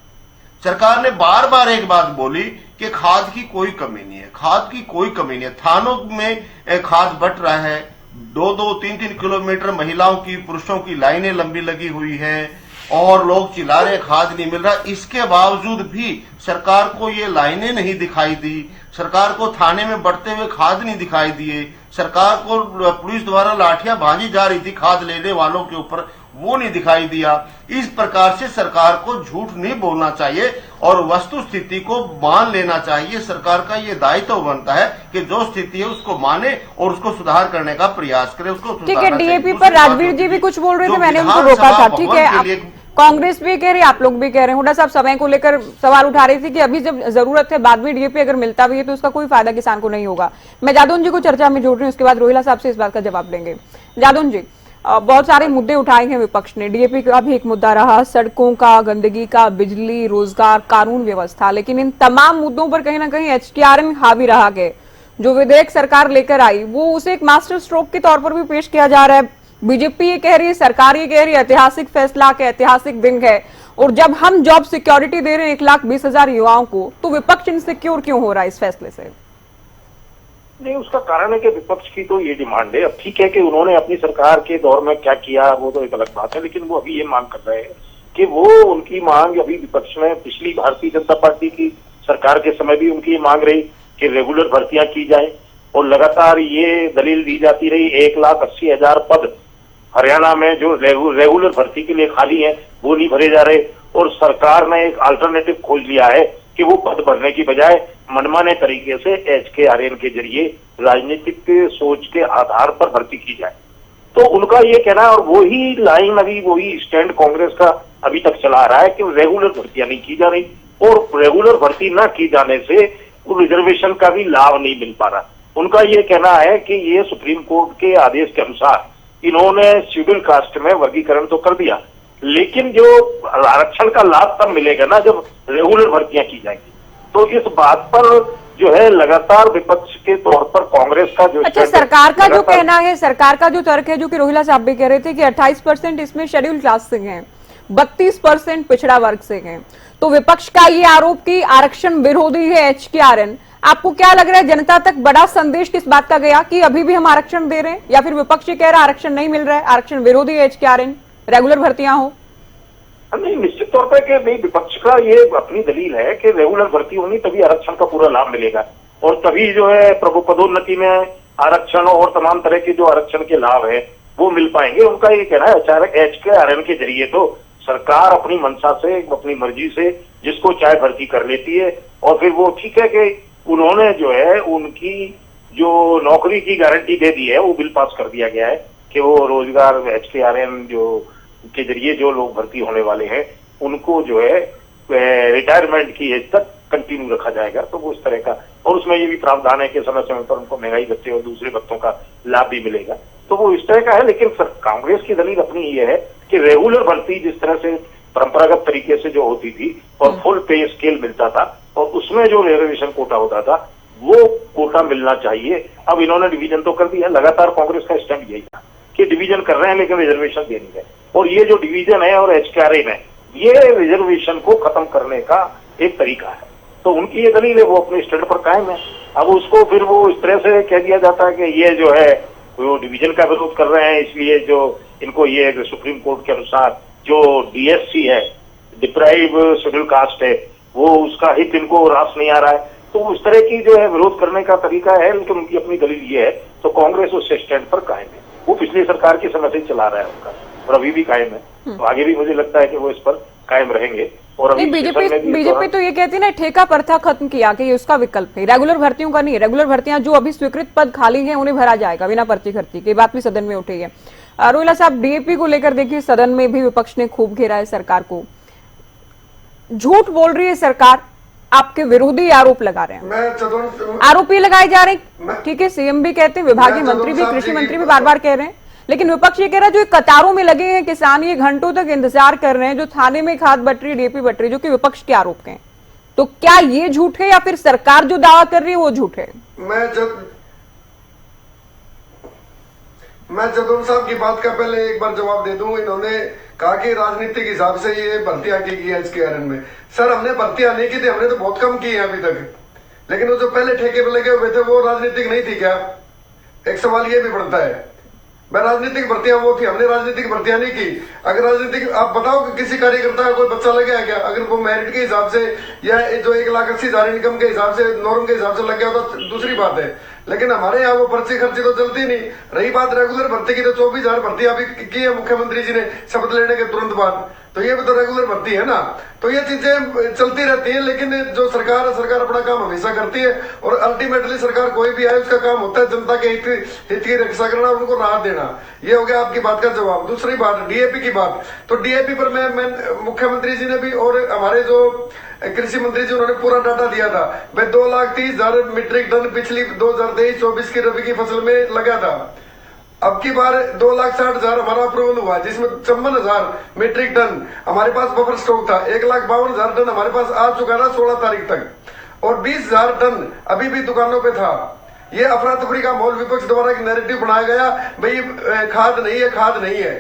सरकार ने बार बार एक बात बोली कि खाद की कोई कमी नहीं है, खाद की कोई कमी नहीं है। थानों में खाद बंट रहा है, 2-2, 3-3 किलोमीटर महिलाओं की, पुरुषों की लाइनें लंबी लगी हुई हैं और लोग चिल्ला रहे खाद नहीं मिल रहा। इसके बावजूद भी सरकार को ये लाइनें नहीं दिखाई दी, सरकार को थाने में बढ़ते हुए खाद नहीं दिखाई दिए, सरकार को पुलिस द्वारा लाठियां भांजी जा रही थी खाद लेने वालों के ऊपर, वो नहीं दिखाई दिया। इस प्रकार से सरकार को झूठ नहीं बोलना चाहिए और वस्तु स्थिति को मान लेना चाहिए। सरकार का ये दायित्व बनता है कि जो स्थिति है उसको माने और उसको सुधार करने का प्रयास करे, उसको ठीक है। डीएपी पर राजवीर जी भी कुछ बोल रहे थे, मैंने उनको रोका था। ठीक है, कांग्रेस भी कह रही, आप लोग भी कह रहे हैं। हुड्डा साहब समय को लेकर सवाल उठा रही थी कि अभी जब जरूरत है, बाद में डीएपी अगर मिलता भी है तो उसका कोई फायदा किसान को नहीं होगा। मैं जादौन जी को चर्चा में जोड़ रही हूँ, उसके बाद रोहिला साहब से इस बात का जवाब लेंगे। जादौन जी, बहुत सारे मुद्दे उठाए हैं विपक्ष ने। डीएपी का भी एक मुद्दा रहा, सड़कों का, गंदगी का, बिजली, रोजगार, कानून व्यवस्था, लेकिन इन तमाम मुद्दों पर कहीं ना कहीं एचटीआरएन हावी रहा है। जो विधेयक सरकार लेकर आई वो उसे एक मास्टर स्ट्रोक के तौर पर भी पेश किया जा रहा है। बीजेपी ये कह रही है, सरकार ये कह रही है ऐतिहासिक फैसला के ऐतिहासिक दिन है, और जब हम जॉब सिक्योरिटी दे रहे हैं 1,20,000 युवाओं को, तो विपक्ष इनसिक्योर क्यों हो रहा है इस फैसले से? नहीं, उसका कारण है कि विपक्ष की तो ये डिमांड है। अब ठीक है कि उन्होंने अपनी सरकार के दौर में क्या किया वो तो एक अलग बात है, लेकिन वो अभी ये मांग कर रहे हैं कि वो उनकी मांग अभी विपक्ष में पिछली भारतीय जनता पार्टी की सरकार के समय भी उनकी ये मांग रही कि रेगुलर भर्तियां की जाए, और लगातार ये दलील दी जाती रही 1,80,000 पद हरियाणा में जो रेगुलर भर्ती के लिए खाली हैं वो नहीं भरे जा रहे, और सरकार ने एक अल्टरनेटिव खोज लिया है कि वो पद भरने की बजाय मनमाने तरीके से एचटीआरएन के जरिए राजनीतिक सोच के आधार पर भर्ती की जाए। तो उनका ये कहना है, और वही लाइन अभी वही स्टैंड कांग्रेस का अभी तक चला आ रहा है कि रेगुलर भर्तियां नहीं की जा रही, और रेगुलर भर्ती न की जाने से रिजर्वेशन का भी लाभ नहीं मिल पा रहा। उनका ये कहना है कि ये सुप्रीम कोर्ट के आदेश के अनुसार इन्होंने शेड्यूल कास्ट में वर्गीकरण तो कर दिया, लेकिन जो आरक्षण का लाभ तब मिलेगा ना जब रेगुलर भर्तियां की जाएंगी। तो इस बात पर जो है लगातार विपक्ष के तौर पर कांग्रेस का जो अच्छा, सरकार का जो कहना है, सरकार का जो तर्क है, जो कि रोहिला साहब भी कह रहे थे कि 28% इसमें शेड्यूल क्लास से हैं, 32% पिछड़ा वर्ग से हैं। तो विपक्ष का ये आरोप कि आरक्षण विरोधी है एचटीआरएन, आपको क्या लग रहा है जनता तक बड़ा संदेश किस बात का गया कि अभी भी हम आरक्षण दे रहे हैं, या फिर विपक्ष ये कह रहा है आरक्षण नहीं मिल रहा है, आरक्षण विरोधी है एचटीआरएन, रेगुलर भर्तियां हो? नहीं, निश्चित तौर पर कि नहीं, विपक्ष का ये अपनी दलील है कि रेगुलर भर्ती होनी तभी आरक्षण का पूरा लाभ मिलेगा, और तभी जो है प्रभु पदोन्नति में आरक्षण और तमाम तरह के जो आरक्षण के लाभ है वो मिल पाएंगे। उनका ये कहना है एचटीआरएन के जरिए तो सरकार अपनी मंशा से, अपनी मर्जी से जिसको चाहे भर्ती कर लेती है, और फिर वो ठीक है कि उन्होंने जो है उनकी जो नौकरी की गारंटी दे दी है वो बिल पास कर दिया गया है कि वो रोजगार एचटीआरएन जो के जरिए जो लोग भर्ती होने वाले हैं उनको जो है रिटायरमेंट की एज तक कंटिन्यू रखा जाएगा। तो वो इस तरह का, और उसमें ये भी प्रावधान है कि समय समय पर उनको महंगाई भत्ते और दूसरे भत्तों का लाभ भी मिलेगा। तो वो इस तरह का है, लेकिन कांग्रेस की दलील अपनी ये है कि रेगुलर भर्ती जिस तरह से परंपरागत तरीके से जो होती थी और फुल पे स्केल मिलता था और उसमें जो रिजर्वेशन कोटा होता था वो कोटा मिलना चाहिए। अब इन्होंने डिवीजन तो कर दिया, लगातार कांग्रेस का स्टैंड यही था कि डिवीजन कर रहे हैं लेकिन रिजर्वेशन दे नहीं है, और ये जो डिवीजन है और एचटीआरएन है ये रिजर्वेशन को खत्म करने का एक तरीका है। तो उनकी ये दलील है, वो अपने स्टैंड पर कायम है। अब उसको फिर वो इस तरह से कह दिया जाता है कि ये जो है वो डिवीजन का विरोध कर रहे हैं, इसलिए जो इनको ये सुप्रीम कोर्ट के अनुसार जो डीएससी है, डिप्राइव शेड्यूल कास्ट है, वो उसका हित इनको रास नहीं आ रहा है। तो उस तरह की जो है विरोध करने का तरीका है, लेकिन उनकी अपनी दलील ये है। तो कांग्रेस उस स्टैंड पर कायम है, वो पिछली सरकार की समय से चला रहा है उनका, और अभी भी कायम है। तो आगे भी मुझे लगता है कि वो इस पर कायम रहेंगे। और अभी बीजेपी तो ये कहती है ना, ठेका प्रथा खत्म किया कि ये उसका विकल्प है, रेगुलर भर्तियों का नहीं। रेगुलर भर्तियां जो अभी स्वीकृत पद खाली हैं उन्हें भरा जाएगा बिना पर्ची खर्ची के, बात भी सदन में उठी है। रोहिला साहब, डीएपी को लेकर देखिए सदन में भी विपक्ष ने खूब घेरा है सरकार को, झूठ बोल रही है सरकार, आपके विरोधी आरोप लगा रहे हैं, आरोप ये लगाए जा रहे हैं। ठीक है, सीएम भी कहते हैं, विभागीय मंत्री भी, कृषि मंत्री भी बार बार कह रहे हैं, लेकिन विपक्ष ये कह रहा है जो कतारों में लगे हैं किसान, ये घंटों तक इंतजार कर रहे हैं, जो थाने में खाद बट रही, डीएपी बट रही, जो कि विपक्ष के आरोप हैं। तो क्या ये झूठ है या फिर सरकार जो दावा कर रही है वो झूठ है? मैं जदौन साहब की बात का पहले एक बार जवाब दे दूं। इन्होंने कहा कि राजनीतिक हिसाब से ये भर्तियां की गई है एचटीआरएन में। सर, हमने भर्तियां नहीं की थी, हमने तो बहुत कम की है अभी तक, लेकिन वो जो पहले ठेके पे लगे हुए थे वो राजनीतिक नहीं थी क्या? एक सवाल ये भी बढ़ता है। मैं राजनीतिक भर्तियां वो थी, हमने राजनीतिक भर्तियां नहीं की। अगर राजनीतिक, आप बताओ कि किसी कार्यकर्ता का कोई बच्चा लग गया क्या? अगर वो मेरिट के हिसाब से या जो 1,80,000 इनकम के हिसाब से, नॉर्म के हिसाब से लग गया तो दूसरी बात है, लेकिन हमारे यहाँ वो पर्ची खर्ची तो चलती नहीं। रही बात रेगुलर भर्ती की, तो 24,000 भर्ती अभी की है मुख्यमंत्री जी ने शपथ लेने के तुरंत बाद, तो ये भी तो रेगुलर भर्ती है ना। तो ये चीजें चलती रहती हैं, लेकिन जो सरकार है, सरकार अपना काम हमेशा करती है और अल्टीमेटली सरकार कोई भी आए उसका काम होता है जनता के हित की रक्षा करना, उनको राहत देना। ये हो गया आपकी बात का जवाब। दूसरी बात डीएपी की बात, तो डीएपी पर मैं मुख्यमंत्री जी ने भी और हमारे जो कृषि मंत्री जी उन्होंने पूरा डाटा दिया था। भाई 2,30,000 मीट्रिक टन पिछली 2023-24 की रबी की फसल में लगा था। अब की बार 2,60,000 हमारा अप्रूवल हुआ, जिसमें 54,000 मीट्रिक टन हमारे पास बफर स्टॉक था। 1,52,000 टन हमारे पास आ चुका था 16 तारीख तक, और 20,000 टन अभी भी दुकानों पे था। ये अफरा तफरी का माहौल विपक्ष द्वारा एक नैरेटिव बनाया गया, भाई खाद नहीं है, खाद नहीं है,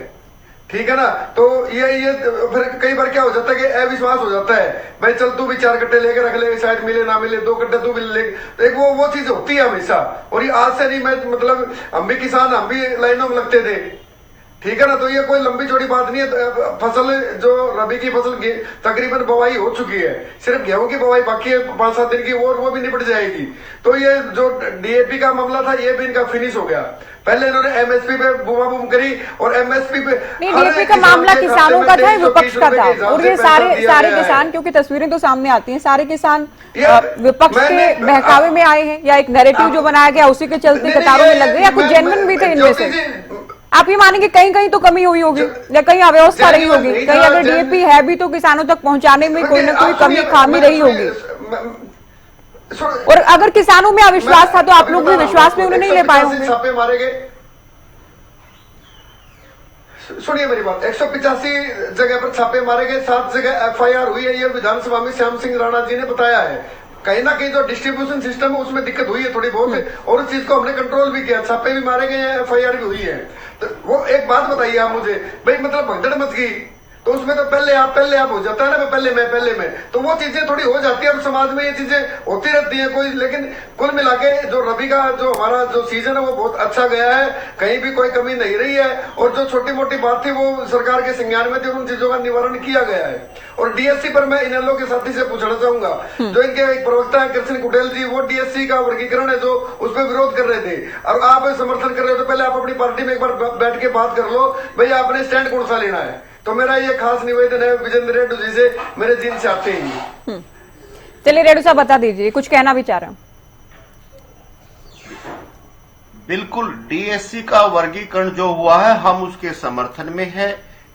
ठीक है ना। तो ये फिर कई बार क्या हो जाता है कि अविश्वास हो जाता है, भाई चल तू भी 4 कट्टे लेके रख ले, शायद मिले ना मिले, 2 कट्टे तू भी ले। तो एक वो चीज होती है हमेशा, और ये आज से नहीं, मैं मतलब हम भी किसान, हम भी लाइनों में लगते थे, ठीक है ना। तो ये कोई लंबी चौड़ी बात नहीं है। फसल जो रबी की फसल तकरीबन बुवाई हो चुकी है, सिर्फ गेहूं की बुवाई बाकी है 5-7 दिन की, और वो भी निपट जाएगी। तो ये जो डीएपी का मामला था, ये भी इनका फिनिश हो गया। पहले इन्होंने एमएसपी पे बूम करी, और एमएसपी पे डीएपी का मामला किसानों का था, विपक्ष का था, और ये सारे किसान, क्योंकि तस्वीरें तो सामने आती हैं, सारे किसान विपक्ष के बहकावे में आए हैं, या एक नैरेटिव जो बनाया गया उसी के चलते कतारों में लग गए, या कुछ जेन्युइन भी थे इनमें से। आप ये मानेंगे कहीं कहीं तो कमी हुई होगी, या कहीं अव्यवस्था रही होगी, कहीं अगर डीएपी है भी तो किसानों तक पहुंचाने में कोई ना कोई कमी खामी रही होगी। और अगर किसानों में अविश्वास था तो आप लोग भी विश्वास में उन्हें नहीं ले पाए होंगे। छापे मारे गए, सुनिए मेरी बात, 185 जगह पर छापे मारे गए, 7 जगह एफआईआर हुई है। ये विधानसभा में श्याम सिंह राणा जी ने बताया है। कहीं ना कहीं जो डिस्ट्रीब्यूशन सिस्टम है उसमें दिक्कत हुई है थोड़ी बहुत, और उस चीज को हमने कंट्रोल भी किया, छापे भी मारे गए हैं, एफआईआर भी हुई है। तो वो एक बात बताइए आप मुझे, भाई मतलब भगदड़ मच गई तो उसमें तो पहले आप हो जाता है ना, पहले मैं, तो वो चीजें थोड़ी हो जाती है, और समाज में ये चीजें होती रहती है कोई। लेकिन कुल मिला के जो रबी का जो हमारा जो सीजन है वो बहुत अच्छा गया है, कहीं भी कोई कमी नहीं रही है, और जो छोटी मोटी बात थी वो सरकार के संज्ञान में थी, उन चीजों का निवारण किया गया है। और डीएससी पर मैं इनेलो के साथी से पूछना चाहूंगा, जो इनके एक प्रवक्ता है कृष्ण कुटेल जी, वो डीएससी का वर्गीकरण है जो उसमें विरोध कर रहे थे, और आप समर्थन कर रहे हो, तो पहले आप अपनी पार्टी में एक बार बैठ के बात कर लो, भाई आपने स्टैंड कौन सा लेना है। तो मेरा ये खास निवेदन है विजेंद्र रेड्डी जी से, मेरे दिल से आते हैं। चलिए रेड्डी साहब बता दीजिए, कुछ कहना भी चाह रहे हैं। बिल्कुल, डीएससी का वर्गीकरण जो हुआ है हम उसके समर्थन में है।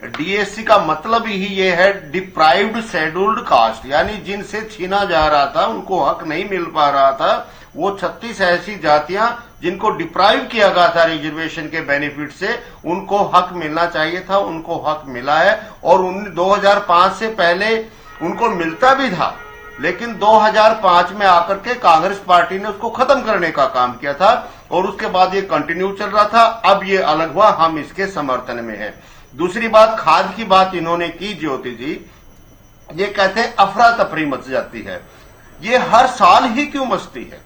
डीएससी का मतलब ही ये है डिप्राइव्ड शेड्यूल्ड कास्ट, यानी जिनसे छीना जा रहा था, उनको हक नहीं मिल पा रहा था, वो 36 ऐसी जातियां जिनको डिप्राइव किया गया था रिजर्वेशन के बेनिफिट से, उनको हक मिलना चाहिए था, उनको हक मिला है। और 2005 से पहले उनको मिलता भी था, लेकिन 2005 में आकर के कांग्रेस पार्टी ने उसको खत्म करने का काम किया था, और उसके बाद ये कंटिन्यू चल रहा था। अब ये अलग हुआ, हम इसके समर्थन में हैं। दूसरी बात, खाद की बात इन्होंने की ज्योति जी, ये कहते हैं अफरा तफरी मच जाती है। ये हर साल ही क्यों मचती है,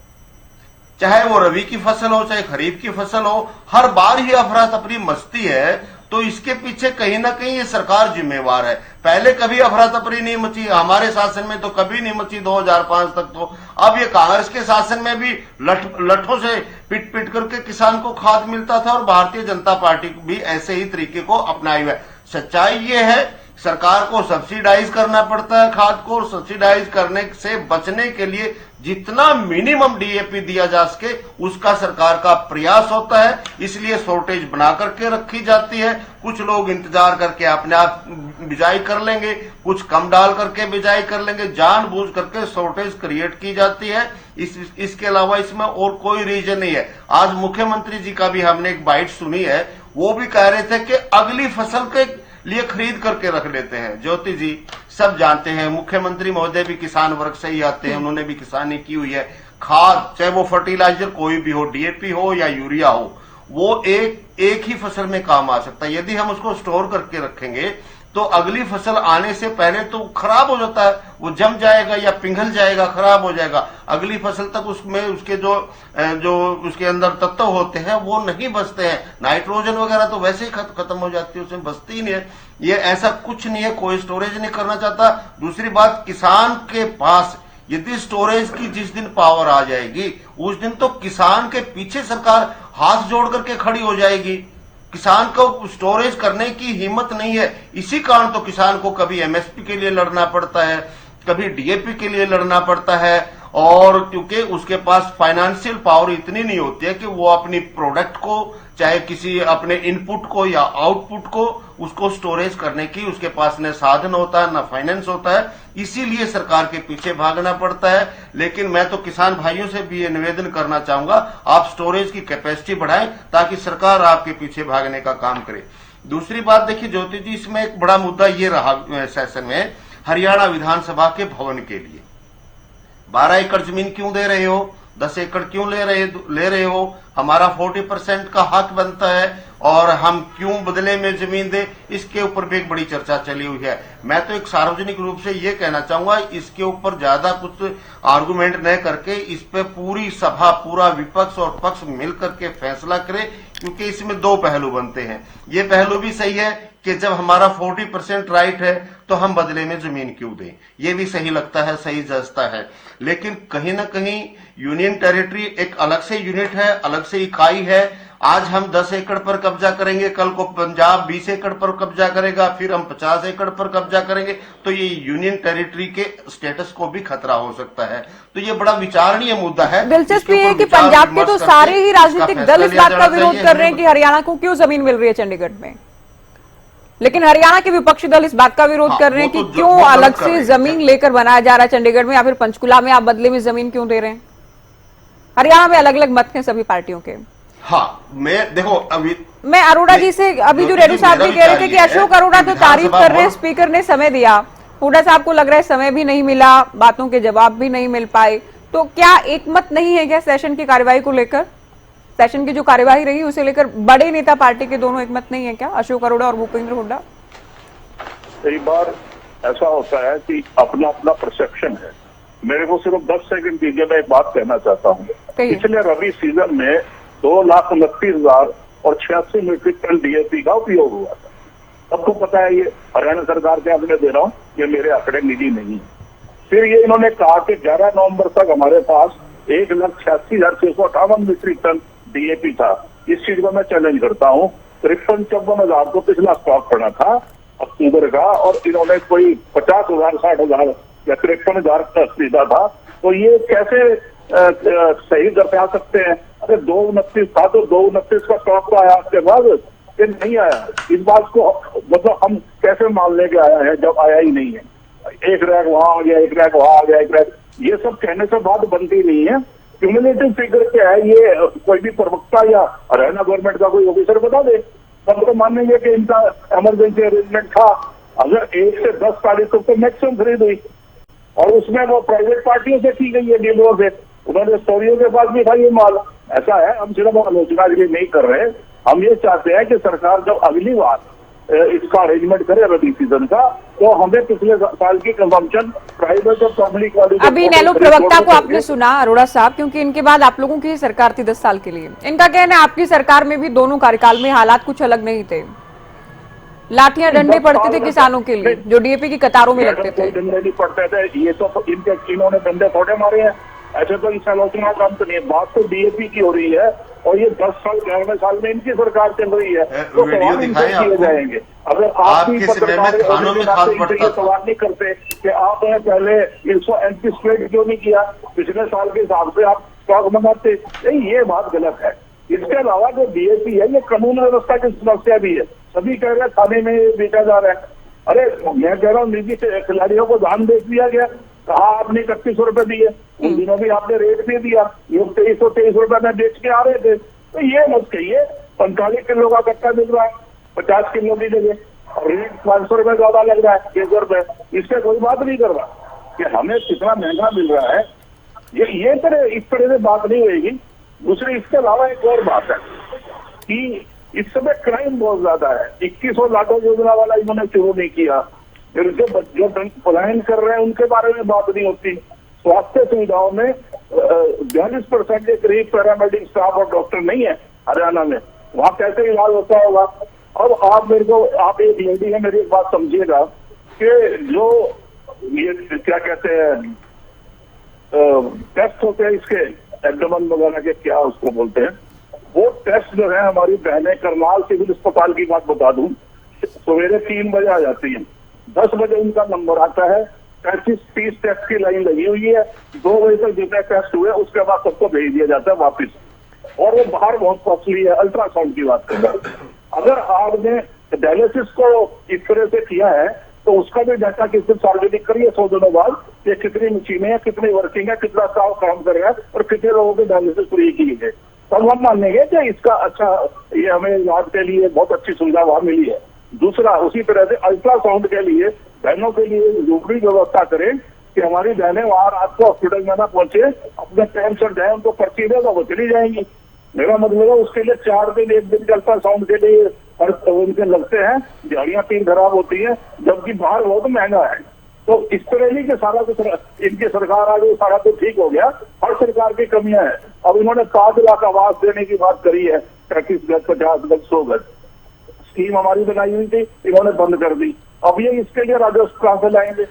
चाहे वो रबी की फसल हो चाहे खरीफ की फसल हो, हर बार ही अफरा तफरी मचती है। तो इसके पीछे कहीं ना कहीं ये सरकार जिम्मेवार है। पहले कभी अफरा तफरी नहीं मची, हमारे शासन में तो कभी नहीं मची 2005 तक। तो अब ये कांग्रेस के शासन में भी लठों से पिट पिट करके किसान को खाद मिलता था, और भारतीय जनता पार्टी भी ऐसे ही तरीके को अपनाई हुआ है। सच्चाई ये है, सरकार को सब्सिडाइज करना पड़ता है खाद को, और सब्सिडाइज करने से बचने के लिए जितना मिनिमम डीएपी दिया जा सके उसका सरकार का प्रयास होता है, इसलिए शॉर्टेज बना करके रखी जाती है। कुछ लोग इंतजार करके अपने आप बिजाई कर लेंगे, कुछ कम डाल करके बिजाई कर लेंगे, जानबूझ करके शॉर्टेज क्रिएट की जाती है। इसके अलावा इसमें और कोई रीजन नहीं है। आज मुख्यमंत्री जी का भी हमने एक बाइट सुनी है, वो भी कह रहे थे कि अगली फसल के लिए खरीद करके रख लेते हैं। ज्योति जी सब जानते हैं, मुख्यमंत्री महोदय भी किसान वर्ग से ही आते हैं, उन्होंने भी किसानी की हुई है। खाद चाहे वो फर्टिलाइजर कोई भी हो, डीएपी हो या यूरिया हो, वो एक ही फसल में काम आ सकता है। यदि हम उसको स्टोर करके रखेंगे तो अगली फसल आने से पहले तो खराब हो जाता है, वो जम जाएगा या पिघल जाएगा, खराब हो जाएगा। अगली फसल तक उसमें उसके जो उसके अंदर तत्व होते हैं वो नहीं बचते हैं। नाइट्रोजन वगैरह तो वैसे ही खत्म हो जाती है, उसमें बचती ही नहीं है। ये ऐसा कुछ नहीं है, कोई स्टोरेज नहीं करना चाहता। दूसरी बात, किसान के पास यदि स्टोरेज की जिस दिन पावर आ जाएगी उस दिन तो किसान के पीछे सरकार हाथ जोड़ करके खड़ी हो जाएगी। किसान को स्टोरेज करने की हिम्मत नहीं है। इसी कारण तो किसान को कभी एमएसपी के लिए लड़ना पड़ता है, कभी डीएपी के लिए लड़ना पड़ता है, और क्योंकि उसके पास फाइनेंशियल पावर इतनी नहीं होती है कि वो अपनी प्रोडक्ट को, चाहे किसी अपने इनपुट को या आउटपुट को, उसको स्टोरेज करने की उसके पास न साधन होता है न फाइनेंस होता है। इसीलिए सरकार के पीछे भागना पड़ता है। लेकिन मैं तो किसान भाइयों से भी ये निवेदन करना चाहूंगा, आप स्टोरेज की कैपेसिटी बढ़ाएं ताकि सरकार आपके पीछे भागने का काम करे। दूसरी बात देखिए ज्योति जी, इसमें एक बड़ा मुद्दा ये रहा सेशन में, हरियाणा विधानसभा के भवन के लिए 12 एकड़ जमीन क्यों दे रहे हो, 10 एकड़ क्यों ले रहे हो, हमारा 40% का हक बनता है और हम क्यों बदले में जमीन दे, इसके ऊपर भी एक बड़ी चर्चा चली हुई है। मैं तो एक सार्वजनिक रूप से ये कहना चाहूंगा, इसके ऊपर ज्यादा कुछ आर्गुमेंट न करके इस पे पूरी सभा, पूरा विपक्ष और पक्ष मिलकर के फैसला करे, क्योंकि इसमें दो पहलू बनते हैं। ये पहलू भी सही है कि जब हमारा 40% राइट है तो हम बदले में जमीन क्यों दें, ये भी सही लगता है, सही जचता है। लेकिन कहीं ना कहीं यूनियन टेरिटरी एक अलग से यूनिट है, अलग से इकाई है। आज हम 10 एकड़ पर कब्जा करेंगे, कल को पंजाब 20 एकड़ पर कब्जा करेगा, फिर हम 50 एकड़ पर कब्जा करेंगे, तो ये यूनियन टेरिटरी के स्टेटस को भी खतरा हो सकता है। तो ये बड़ा विचारणीय मुद्दा है। दिलचस्प ये है कि पंजाब के तो सारे ही राजनीतिक दल इस बात का विरोध कर रहे हैं कि हरियाणा को क्यों जमीन मिल रही है चंडीगढ़ में, लेकिन हरियाणा के विपक्षी दल इस बात का विरोध कर रहे हैं कि क्यों अलग से जमीन लेकर बनाया जा रहा है चंडीगढ़ में, या फिर पंचकुला में आप बदले में जमीन क्यों दे रहे हैं। हरियाणा में अलग अलग मत हैं सभी पार्टियों के। हाँ, मैं देखो अभी मैं अरोड़ा जी से, अभी जो रेड्डी साहब भी कह रहे थे कि अशोक अरोड़ा तो तारीफ कर रहे हैं, स्पीकर ने समय दिया, हुड्डा साहब को लग रहा है समय भी नहीं मिला, बातों के जवाब भी नहीं मिल पाए, तो क्या एक मत नहीं है क्या सेशन की कार्यवाही को लेकर, सेशन की जो कार्यवाही रही उसे लेकर बड़े नेता पार्टी के दोनों एक मत नहीं है क्या, अशोक अरोड़ा और भूपेंद्र हुड्डा। कई बार ऐसा होता है कि अपना अपना परसेप्शन है। मेरे को सिर्फ 10 सेकंड दीजिए, मैं एक बात कहना चाहता हूँ। पिछले रबी सीजन में 2,29,000 और 86 मीट्रिक टन डीएपी का उपयोग हुआ था। सबको पता है, ये हरियाणा सरकार के आंकड़े दे रहा हूँ, ये मेरे आंकड़े निजी नहीं है। फिर ये इन्होंने कहा कि 11 नवंबर तक हमारे पास 1,86,658 मीट्रिक टन डीएपी था। इस चीज को मैं चैलेंज करता हूँ। 53-54,000 को पिछला स्टॉक पड़ा था अक्टूबर का, और इन्होंने कोई 50,000, 60,000 या 53,000 का खरीदा था। तो ये कैसे सही दर्शा सकते हैं? अरे 229 था तो 229 का स्टॉक तो आया आपके बाद, ये नहीं आया। इस बात को मतलब हम कैसे मान लेके आया है जब आया ही नहीं है। एक रैक वहां आ गया, एक रैक वहां आ गया, एक रैक, ये सब कहने से बात बनती नहीं है। क्यूमुलेटिव फिगर क्या है, ये कोई भी प्रवक्ता या हरियाणा गवर्नमेंट का कोई ऑफिसर बता दे, तब तो मानेंगे कि इनका इमरजेंसी अरेंजमेंट था। अगर 1 से 10 तारीख तक तो मैक्सिमम खरीद हुई, और उसमें वो प्राइवेट पार्टियों से की गई है, डीलरों से, उन्होंने स्टोरियों के पास भी था ये माल। ऐसा है, हम सिर्फ आलोचना नहीं कर रहे, हम ये चाहते हैं कि सरकार जब अगली बार इसका अरेंजमेंट करे रबी सीजन का, तो हमें पिछले साल की कंजम्पशन प्राइवेट और पब्लिक वाली। अभी नैनो प्रवक्ता को आपने सुना अरोड़ा साहब, क्योंकि इनके बाद आप लोगों की सरकार थी 10 साल के लिए, इनका कहना है आपकी सरकार में भी दोनों कार्यकाल में हालात कुछ अलग नहीं थे, लाठियां डंडे पड़ते थे किसानों के लिए जो डीएपी की कतारों में लगते थे। डंडे नहीं पड़ते थे, ये तो इन्होंने डंडे थोड़े मारे हैं। ऐसे तो इस आलोचना का अंत नहीं है। बात तो डीएपी की हो रही है, और ये 10 साल 11वें साल में इनकी सरकार चल रही है, तो सवाल इनसे किए जाएंगे। अगर आप भी पत्रकार सवाल नहीं करते कि आपने पहले इसको एंटीसिपेट क्यों नहीं किया, पिछले साल के हिसाब से आप स्टॉक मंगाते, ये बात गलत है। इसके अलावा जो डीएपी है, ये कानून व्यवस्था की समस्या भी है। सभी कह रहे हैं थाने में बेचा जा रहा है। अरे मैं कह रहा हूँ निजी खिलाड़ियों को धान बेच दिया गया, कहा आपने 3100 रुपए दिए, उन दिनों भी आपने रेट दे दिया, ये 2323 रुपए में बेच के आ रहे थे। तो ये मत कहिए 45 किलो का कट्टा मिल रहा है 50 किलो की जगह, और रेट 500 रुपए ज्यादा लग रहा है, 600 रुपए। इससे कोई बात नहीं कर रहा कि हमें कितना महंगा मिल रहा है। ये इस तरह से बात नहीं होगी। दूसरी, इसके अलावा एक और बात है कि इस समय क्राइम बहुत ज्यादा है। 2100 लाटो योजना वाला इन्होंने शुरू नहीं किया। फिर जो पलायन कर रहे हैं उनके बारे में बात नहीं होती। स्वास्थ्य सुविधाओं में 42% के करीब पैरामेडिक स्टाफ और डॉक्टर नहीं है हरियाणा में, वहाँ कैसे इलाज होता होगा। अब आप एक लेडी है, मेरी एक बात समझिएगा कि जो ये क्या कहते हैं टेस्ट होते हैं इसके एब्डोमेन वगैरह के, क्या उसको बोलते हैं, वो टेस्ट जो है हमारी बहनें करनाल सिविल अस्पताल की बात बता दूं, सवेरे 3 बजे आ जाती हैं, 10 बजे उनका नंबर आता है, 35-30 टेस्ट की लाइन लगी हुई है, 2 बजे तक जितने टेस्ट हुए उसके बाद सबको भेज दिया जाता है वापिस। और वो बाहर बहुत कॉस्टली है। अल्ट्रासाउंड की बात कर रहा हूं, अगर आपने डायलिसिस को इस तरह से किया है तो उसका भी डाटा किसी सार्वजनिक करिए 100 दिनों बाद, ये कितनी मशीनें हैं, कितनी वर्किंग है, कितना स्टाफ काम कर रहा है और कितने लोगों के डायलिसिस फ्री की है, तब हम मानेंगे कि इसका अच्छा, ये हमें इलाज के लिए बहुत अच्छी सुविधा वहां मिली है। दूसरा, उसी तरह से अल्ट्रासाउंड के लिए बहनों के लिए जरूरी व्यवस्था करें कि हमारी बहनें वहां रात को हॉस्पिटल में ना पहुंचे, अपने टाइम से जाए, उनको पर्ची देगा वो चली जाएंगी। मेरा मतलब है उसके लिए 4 दिन 1 दिन के अल्ट्रासाउंड के लिए उनके लगते हैं, दिहाड़ियां 3 खराब होती है, जबकि बाहर बहुत महंगा है। तो इस तरह नहीं कि सारा कुछ इनकी सरकार आ गई सारा कुछ ठीक हो गया, हर सरकार की कमियां हैं। अब इन्होंने 5 लाख आवास देने की बात करी है, 35 गज, 50 गज, 100 गज स्कीम हमारी बनाई हुई थी, इन्होंने बंद कर दी। अब ये इसके लिए राजस्व कहां से लाएंगे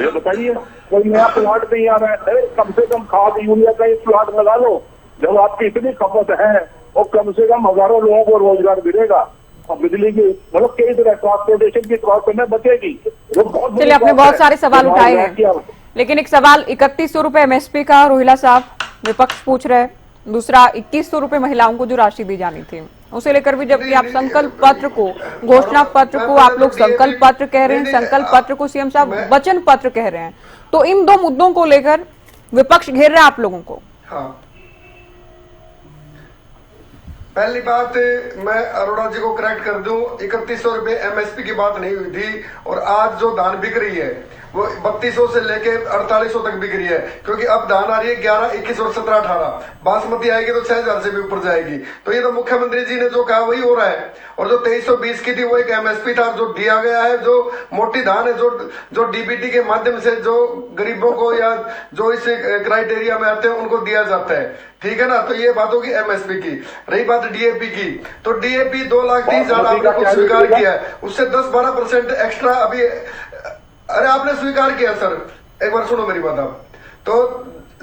ये बताइए? कोई नया प्लाट नहीं आ रहा है, कम से कम खाद यूरिया का एक प्लाट लगा लो, जब आपकी इतनी खपत है और कम से कम हजारों लोगों को रोजगार मिलेगा और बिजली की मतलब कई तरह ट्रांसपोर्टेशन की कॉस्ट में बचेगी। चलिए, आपने बहुत सारे सवाल उठाए हैं, लेकिन एक सवाल 3100 रुपए एमएसपी का रोहिला साहब विपक्ष पूछ रहे हैं, दूसरा 2100 रुपए महिलाओं को जो राशि दी जानी थी उसे लेकर भी, जबकि आप संकल्प पत्र को, घोषणा पत्र को आप लोग संकल्प पत्र कह रहे हैं, संकल्प पत्र को सीएम साहब वचन पत्र कह रहे हैं, तो इन 2 मुद्दों को लेकर विपक्ष घेर रहा है आप लोगों को। हाँ, पहली बात मैं अरोड़ा जी को करेक्ट कर दूं, 3100 रुपए एमएसपी की बात नहीं हुई थी, और आज जो धान बिक रही है वो 3200 से लेके 4800 तक बिक रही है, क्योंकि अब धान आ रही है 11, 21 और 17, 18, बासमती आएगी तो 6000 से भी ऊपर जाएगी। तो ये तो मुख्यमंत्री जी ने जो कहा वही हो रहा है। और जो 2320 की थी वो एक एमएसपी था जो दिया गया है, जो मोटी धान है, जो डीबीटी के माध्यम से जो गरीबों को या जो इस क्राइटेरिया में आते हैं उनको दिया जाता है, ठीक है ना। तो ये बात होगी एमएसपी की। रही बात डीएपी की, तो डीएपी 2,30,000 आपने कुछ स्वीकार किया है, उससे 10-12% एक्स्ट्रा अभी, अरे आपने स्वीकार किया सर, एक बार सुनो मेरी बात आप। तो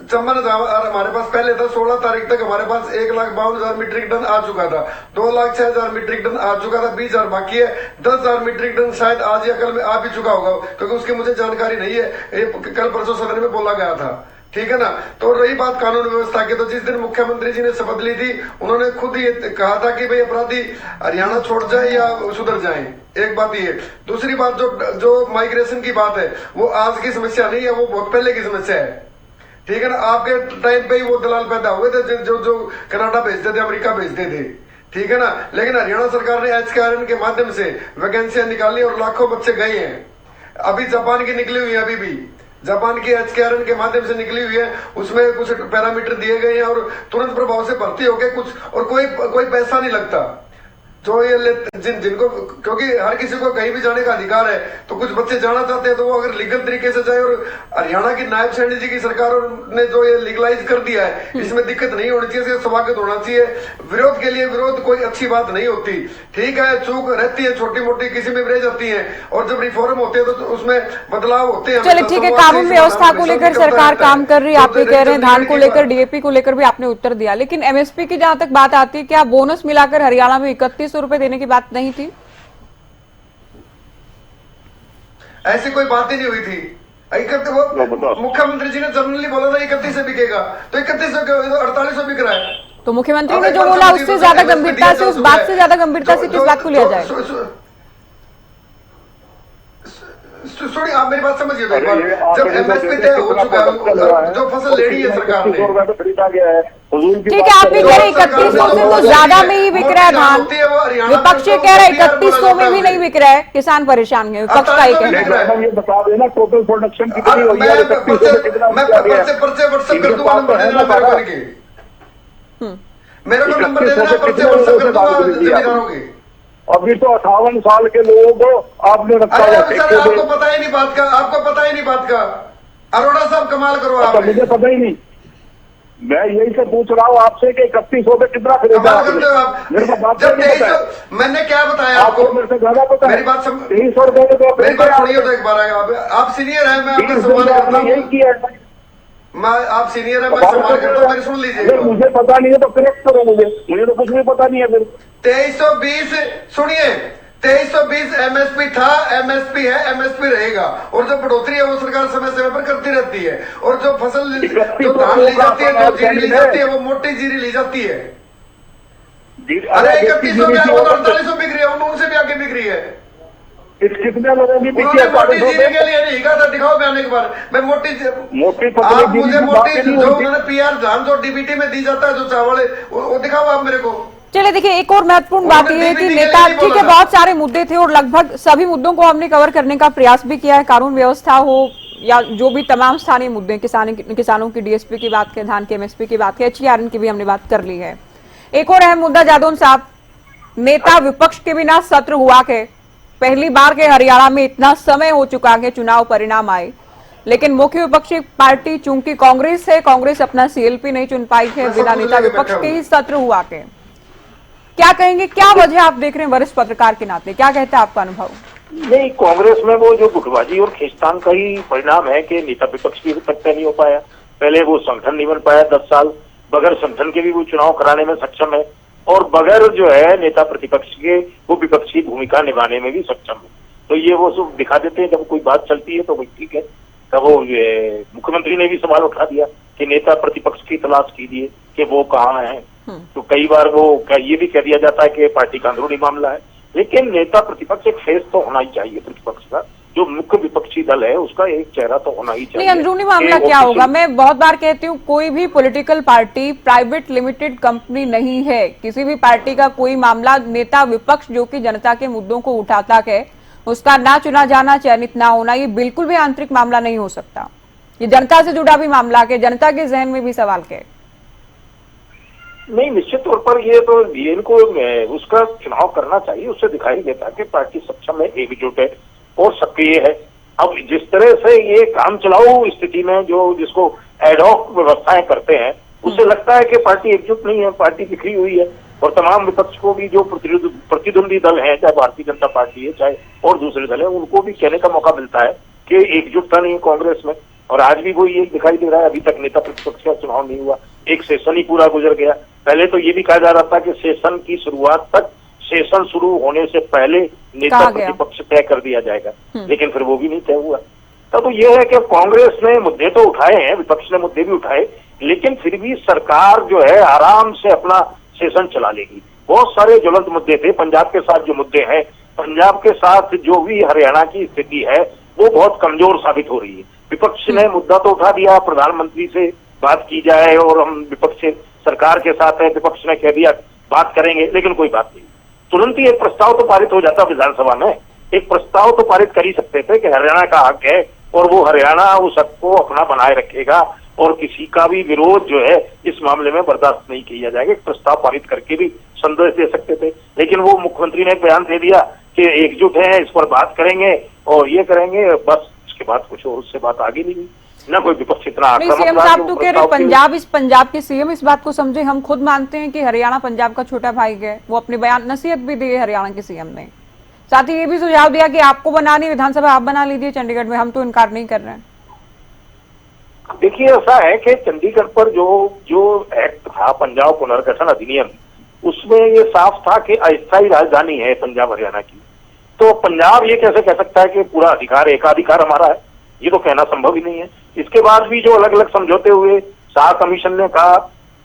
चंबन हमारे पास पहले था 16 तारीख तक हमारे पास 1,52,000 मीट्रिक टन आ चुका था, 2,06,000 मीट्रिक टन आ चुका था, 20,000 बाकी है, 10,000 मीट्रिक टन शायद आज या कल में आ भी चुका होगा, क्योंकि उसकी मुझे जानकारी नहीं है, ये कल परसों सदन में बोला गया था, ठीक है ना। तो रही बात कानून व्यवस्था की, तो जिस दिन मुख्यमंत्री जी ने शपथ ली थी उन्होंने खुद ये कहा था कि भाई अपराधी हरियाणा छोड़ जाए या सुधर जाए, एक बात ये। दूसरी बात जो माइग्रेशन की बात है वो आज की समस्या नहीं है, वो बहुत पहले की समस्या है, ठीक है ना। आपके टाइम पे ही वो दलाल पैदा हुए थे जो कनाडा भेजते थे, अमेरिका भेजते थे, ठीक है ना। लेकिन हरियाणा सरकार ने HKRN के माध्यम से वैकेंसियां निकाली और लाखों बच्चे गए हैं। अभी जापान की निकली हुई है, अभी भी जापान की HKRN के माध्यम से निकली हुई है, उसमें कुछ पैरामीटर दिए गए हैं और तुरंत प्रभाव से भर्ती हो गए कुछ, और कोई पैसा नहीं लगता जो ये जिनको, क्योंकि हर किसी को कहीं भी जाने का अधिकार है, तो कुछ बच्चे जाना चाहते हैं तो वो अगर लीगल तरीके से जाए। और हरियाणा की नायब सैनी जी की सरकार ने जो ये लीगलाइज कर दिया है, इसमें दिक्कत नहीं होनी चाहिए, स्वागत होना चाहिए। विरोध के लिए विरोध कोई अच्छी बात नहीं होती, ठीक है, चूक रहती है छोटी मोटी, किसी में भी रह जाती है, और जब रिफॉर्म होते हैं तो उसमें बदलाव होते हैं। चलिए ठीक है, कानून व्यवस्था को लेकर सरकार काम कर रही है, आप ये कह रहे हैं, धान को लेकर, डीएपी को लेकर भी आपने उत्तर दिया, लेकिन एमएसपी की जहां तक बात आती है, क्या बोनस मिलाकर हरियाणा में 3100 रुपए देने की बात नहीं थी? ऐसी कोई बात ही नहीं हुई थी। मुख्यमंत्री जी ने जनरली बोला था 31 से बिकेगा, तो 31 से 48 बिक रहा है। तो मुख्यमंत्री ने जो बोला उससे ज्यादा गंभीरता से, उस बात से ज्यादा गंभीरता से किस बात को लिया जाए? सुनिए, आप मेरी बात समझिए, जब एमएसपी तय हो चुका है, जो फसल लेनी है सरकार ने, खरीदा गया है, ठीक है, आप भी कह रहे 3100 से तो ज्यादा में ही बिक रहा है धान, विपक्ष ये कह रहा है 3100 में भी नहीं बिक रहा है, किसान परेशान है, विपक्ष का ही कहना है। ये बता देना टोटल प्रोडक्शन कितनी हुई है, मैं पर्चे व्हाट्सएप कर दूंगा, नंबर दे देना मेरे को, मेरे को नंबर दे देना, पर्चे व्हाट्सएप कर दूंगा जिम्मेदारों के। अभी तो 58 साल के लोगों को आपने रखा है। आपको पता ही नहीं बात का, आपको पता ही नहीं बात का। अरोड़ा साहब कमाल करो आप। मुझे पता ही नहीं, मैं यही से पूछ रहा हूँ आपसे कि 3100 पे कितना खरीदा करते हो आप? मेरे को बात जब 2300, मैंने क्या बताया आपको? मेरे से ज्यादा पता है। मेरी बात 2300 रुपए मेरी बात सुनिए तो एक बार, आप सीनियर है, मैं आपका सम्मान करता हूँ। यही किया है, आप सीनियर है, मैं सम्मान करता हूँ, मेरी सुन लीजिए। मुझे पता नहीं है तो करेक्ट करो, मुझे तो कुछ भी पता नहीं है। फिर 2320 सुनिए, 2320 एमएसपी था, एमएसपी है, एमएसपी रहेगा। और जो बढ़ोतरी है वो सरकार समय समय पर करती रहती है। और जो फसल जो धान ली जाती है, जो जीरी ली जाती है, वो मोटी जीरी ली जाती है। अरे 3100 में 4800 बिक रही है, उनसे भी आगे बिक रही है। कितने लोगों की उन्होंने मोटी जीरी के लिए नहीं कहा था, दिखाओ मैं एक बार। मैं मोटी आप मुझे मोटी जो उन्होंने पीआर धान जो डीबीटी में दी जाता है, जो चावल, वो दिखाओ आप मेरे को। चलिए देखिए, एक और महत्वपूर्ण बात यह है कि नेता, ठीक है, बहुत सारे मुद्दे थे और लगभग सभी मुद्दों को हमने कवर करने का प्रयास भी किया है। कानून व्यवस्था हो या जो भी तमाम स्थानीय मुद्दे, किसानों की डीएसपी की बात करें, धान के एमएसपी की बात करें, HERN की भी हमने बात कर ली है। एक और अहम मुद्दा जादौन साहब, नेता विपक्ष के बिना सत्र हुआ के पहली बार के हरियाणा में इतना समय हो चुका है चुनाव परिणाम आए, लेकिन मुख्य विपक्षी पार्टी चूंकि कांग्रेस है, कांग्रेस अपना CLP नहीं चुन पाई है, बिना नेता विपक्ष के ही सत्र हुआ के। क्या कहेंगे, क्या वजह आप देख रहे हैं वरिष्ठ पत्रकार के नाते, क्या कहता है आपका अनुभव? नहीं, कांग्रेस में वो जो गुटबाजी और खींचतान का ही परिणाम है कि नेता विपक्ष भी तक नहीं हो पाया। पहले वो संगठन नहीं बन पाया 10 साल, बगैर संगठन के भी वो चुनाव कराने में सक्षम है, और बगैर जो है नेता प्रतिपक्ष के वो विपक्ष की भूमिका निभाने में भी सक्षम है। तो ये वो सब दिखा देते हैं, जब कोई बात चलती है तो भाई ठीक है। तब वो मुख्यमंत्री ने भी सवाल उठा दिया कि नेता प्रतिपक्ष की तलाश कीजिए कि वो कहाँ है। तो कई बार वो ये भी कह दिया जाता है कि पार्टी का अंदरूनी मामला है, लेकिन नेता प्रतिपक्ष एक फेस तो होना ही चाहिए प्रतिपक्ष का, जो मुख्य विपक्षी दल है उसका एक चेहरा तो होना ही चाहिए। नहीं, अंदरूनी मामला क्या होगा? मैं बहुत बार कहती हूँ, कोई भी political party private limited company नहीं है। किसी भी पार्टी का कोई मामला, नेता विपक्ष जो कि जनता के मुद्दों को उठाता है, उसका ना चुना जाना, चयनित ना होना, ये बिल्कुल भी आंतरिक मामला नहीं हो सकता। ये जनता से जुड़ा भी मामला है, जनता के जहन में भी सवाल है। नहीं, निश्चित तौर पर ये तो इनको उसका चुनाव करना चाहिए। उससे दिखाई देता है कि पार्टी सक्षम है, एकजुट है और सक्रिय है। अब जिस तरह से ये काम चलाओ स्थिति में जो जिसको एडहॉक व्यवस्थाएं करते हैं, उससे लगता है कि पार्टी एकजुट नहीं है, पार्टी बिखरी हुई है। और तमाम विपक्ष को भी जो प्रतिद्वंदी दल है, चाहे भारतीय जनता पार्टी है, चाहे और दूसरे दल है, उनको भी कहने का मौका मिलता है कि एकजुटता नहीं है कांग्रेस में। और आज भी वो ये दिखाई दे रहा है, अभी तक नेता प्रतिपक्ष का चुनाव नहीं हुआ, एक सेशन ही पूरा गुजर गया। पहले तो ये भी कहा जा रहा था कि सेशन की शुरुआत तक, सेशन शुरू होने से पहले नेता प्रतिपक्ष तय कर दिया जाएगा, लेकिन फिर वो भी नहीं तय हुआ। तो ये है कि कांग्रेस ने मुद्दे तो उठाए हैं, विपक्ष ने मुद्दे भी उठाए, लेकिन फिर भी सरकार जो है आराम से अपना सेशन चला लेगी। बहुत सारे ज्वलंत मुद्दे थे, पंजाब के साथ जो मुद्दे हैं, पंजाब के साथ जो भी हरियाणा की स्थिति है, वो बहुत कमजोर साबित हो रही है। विपक्ष ने मुद्दा तो उठा दिया, प्रधानमंत्री से बात की जाए और हम विपक्ष सरकार के साथ है, विपक्ष ने कह दिया बात करेंगे, लेकिन कोई बात नहीं। तुरंत ही एक प्रस्ताव तो पारित हो जाता विधानसभा में, एक प्रस्ताव तो पारित कर ही सकते थे कि हरियाणा का हक है और वो हरियाणा उस हक को अपना बनाए रखेगा और किसी का भी विरोध जो है इस मामले में बर्दाश्त नहीं किया जाएगा। एक प्रस्ताव पारित करके भी संदेश दे सकते थे, लेकिन वो मुख्यमंत्री ने बयान दे दिया कि एकजुट है, इस पर बात करेंगे और ये करेंगे, बस इसके बाद कुछ और उससे बात आगे नहीं। ना कोई विपक्ष इतना आक्रामक। सीएम साहब तो कह रहे पंजाब के सीएम इस बात को समझे। हम खुद मानते हैं कि हरियाणा पंजाब का छोटा भाई है, वो अपने बयान नसीहत भी दी है हरियाणा के सीएम ने। साथ ही ये भी सुझाव दिया कि आपको बनानी विधानसभा आप बना लीजिए चंडीगढ़ में, हम तो इनकार नहीं कर रहे हैं। देखिए, ऐसा है कि चंडीगढ़ पर जो एक्ट था पंजाब पुनर्गठन अधिनियम, उसमें ये साफ था कि अस्थायी राजधानी है पंजाब हरियाणा की। तो पंजाब ये कैसे कह सकता है कि पूरा अधिकार एकाधिकार हमारा है? ये तो कहना संभव ही नहीं है। इसके बाद भी जो अलग अलग समझौते हुए, शाह कमीशन ने कहा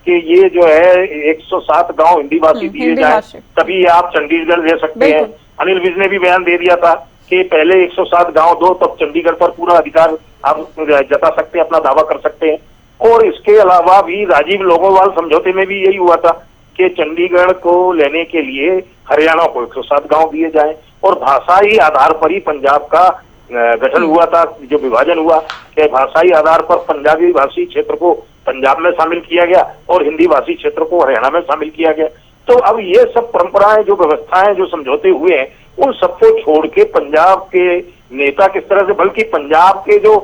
कि ये जो है 107 गांव हिंदीभाषी दिए जाए, तभी आप चंडीगढ़ ले सकते हैं। अनिल विज ने भी बयान दे दिया था कि पहले 107 गांव दो, तब चंडीगढ़ पर पूरा अधिकार आप जता सकते हैं, अपना दावा कर सकते हैं। और इसके अलावा भी राजीव लोगोवाल समझौते में भी यही हुआ था कि चंडीगढ़ को लेने के लिए हरियाणा को 107 गांव दिए जाएं और भाषाई आधार पर ही पंजाब का गठन हुआ था। जो विभाजन हुआ कि भाषाई आधार पर पंजाबी भाषी क्षेत्र को पंजाब में शामिल किया गया और हिंदी भाषी क्षेत्र को हरियाणा में शामिल किया गया। तो अब ये सब परंपराएं, जो व्यवस्थाएं, जो समझौते हुए हैं, उन सबको छोड़ के पंजाब के नेता किस तरह से, बल्कि पंजाब के जो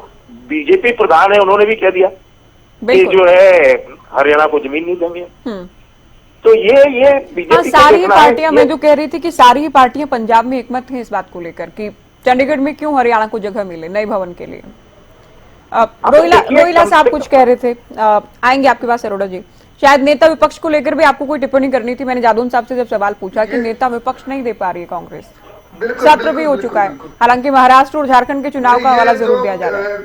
बीजेपी प्रधान है उन्होंने भी कह दिया कि जो है हरियाणा को जमीन नहीं देंगे। तो ये बीजेपी सारी पार्टियां, मैं जो कह रही थी कि सारी ही पार्टियां पंजाब में एकमत हैं इस बात को लेकर कि चंडीगढ़ में क्यों हरियाणा को जगह मिले नए भवन के लिए। रोहिला साहब कुछ कह रहे थे, आएंगे आपके पास अरोड़ा जी। शायद नेता विपक्ष को लेकर भी आपको कोई टिप्पणी करनी थी। मैंने जादौन साहब से जब सवाल पूछा कि नेता विपक्ष नहीं दे पा रही है कांग्रेस, सत्र भी हो चुका है, हालांकि महाराष्ट्र और झारखंड के चुनाव का हवाला जरूर दिया जा रहा है।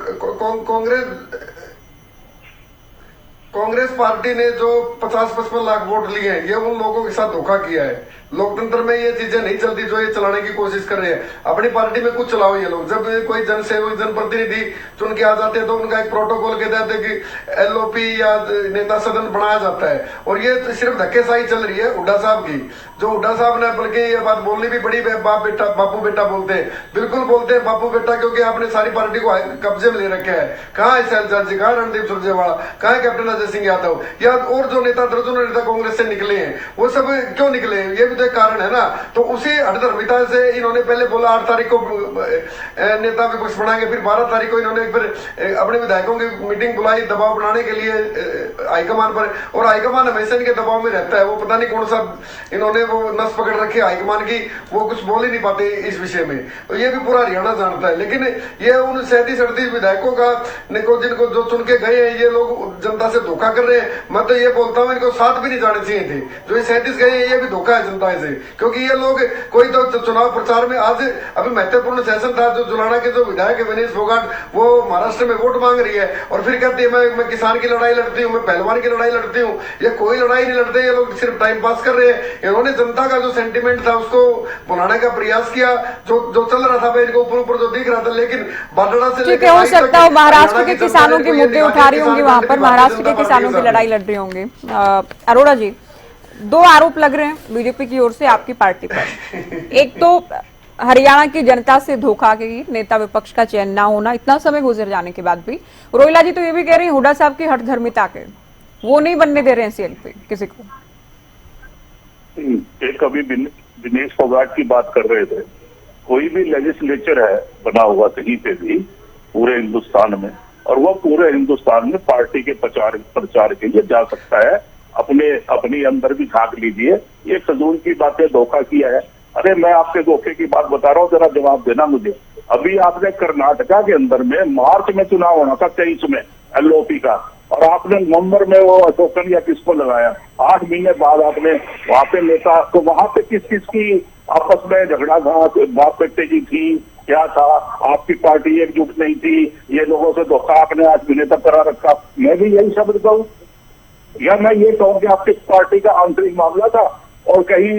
कांग्रेस पार्टी ने जो 50-55 लाख वोट लिए हैं, ये उन लोगों के साथ धोखा किया है। लोकतंत्र में ये चीजें नहीं चलती जो ये चलाने की कोशिश कर रहे हैं। अपनी पार्टी में कुछ चलाओ ये लोग। जब कोई जनसेवक जनप्रतिनिधि चुन के आ जाते हैं तो उनका एक प्रोटोकॉल के तहत कि एलओपी या नेता सदन बनाया जाता है, और ये तो सिर्फ धक्केशाही चल रही है हुड्डा साहब की। जो हुड्डा साहब ने, बल्कि ये बात बोलनी भी बड़ी, बाप बेटा बापू बेटा बोलते हैं, बिल्कुल बोलते हैं बापू बेटा, क्योंकि आपने सारी पार्टी को कब्जे में ले रखा है। कहाँ है शैलजा जी, कहाँ रणदीप सुरजेवाला, कहाँ है कैप्टन अजय सिंह यादव, या और जो नेता दर्जनों नेता कांग्रेस से निकले हैं, वो सब क्यों निकले? ये भी तो एक कारण है ना। तो उसी हठधर्मिता से इन्होंने पहले बोला 8 तारीख को नेता विपक्ष बनाएंगे, फिर 12 तारीख को इन्होंने फिर अपने विधायकों की मीटिंग बुलाई दबाव बनाने के लिए हाईकमान पर, और हाईकमान हमेशा इनके दबाव में रहता है। वो पता नहीं कौन सा इन्होंने वो नस पकड़ रखी है हाईकमान की, वो कुछ बोल ही नहीं पाते इस विषय में। तो ये भी पूरा हरियाणा जानता है। लेकिन ये उन 37-38 विधायकों का जिनको जो चुन के गए हैं, ये लोग जनता से धोखा कर रहे हैं। मैं तो ये बोलता हूँ इनको साथ भी नहीं जाने चाहिए थे। जो ये 37 गए हैं, ये भी धोखा है जनता से, क्योंकि ये लोग कोई तो चुनाव प्रचार में, आज अभी महत्वपूर्ण सेशन था, जो जुलाना के जो विधायक है विनेश फोगाट, वो महाराष्ट्र में वोट मांग रही है और फिर कहती है मैं किसान की लड़ाई लड़ती हूँ, मैं पहलवान की लड़ाई लड़ती हूँ। ये कोई लड़ाई नहीं लड़ते, ये लोग सिर्फ टाइम पास कर रहे हैं। इन्होंने जनता का जो सेंटिमेंट था उसको बुलाने का प्रयास किया, जो चल रहा था इनको ऊपर ऊपर जो दिख रहा था, लेकिन बाडड़ा से ठीक है, हो सकता है महाराष्ट्र के किसानों के मुद्दे उठा रही होंगी, वहां पर महाराष्ट्र के किसानों की लड़ाई लड़ रही होंगी। अरोड़ा जी, 2 आरोप लग रहे हैं बीजेपी की ओर से आपकी पार्टी पर। एक तो हरियाणा की जनता से धोखा की, नेता विपक्ष का चयन ना होना इतना समय गुजर जाने के बाद भी। रोहिला जी तो ये भी कह रही है हुड्डा साहब की हठधर्मिता के, वो नहीं बनने दे रहे हैं सीएलपी किसी को। एक अभी दिनेश फोगाट की बात कर रहे थे, कोई भी लेजिस्लेचर है बना हुआ कहीं पे भी पूरे हिंदुस्तान में, और वो पूरे हिंदुस्तान में पार्टी के प्रचार के लिए जा सकता है। अपने अंदर भी झांक लीजिए, ये फजूल की बातें, धोखा किया है। अरे मैं आपके धोखे की बात बता रहा हूँ, जरा जवाब देना मुझे। अभी आपने कर्नाटका के अंदर में मार्च में चुनाव होना था 23 में एलओपी का, और आपने नवंबर में वो अशोकन या किसको लगाया। 8 महीने बाद आपने वहां पे नेता, तो वहां पे किस की आपस में झगड़ा था, बाप बेटे की थी, क्या था, आपकी पार्टी एकजुट नहीं थी, ये लोगों से धोखा आपने 8 महीने तक करा रखा। मैं भी यही शब्द कहूँ, या मैं ये कहूँ कि आपकी पार्टी का आंतरिक मामला था और कहीं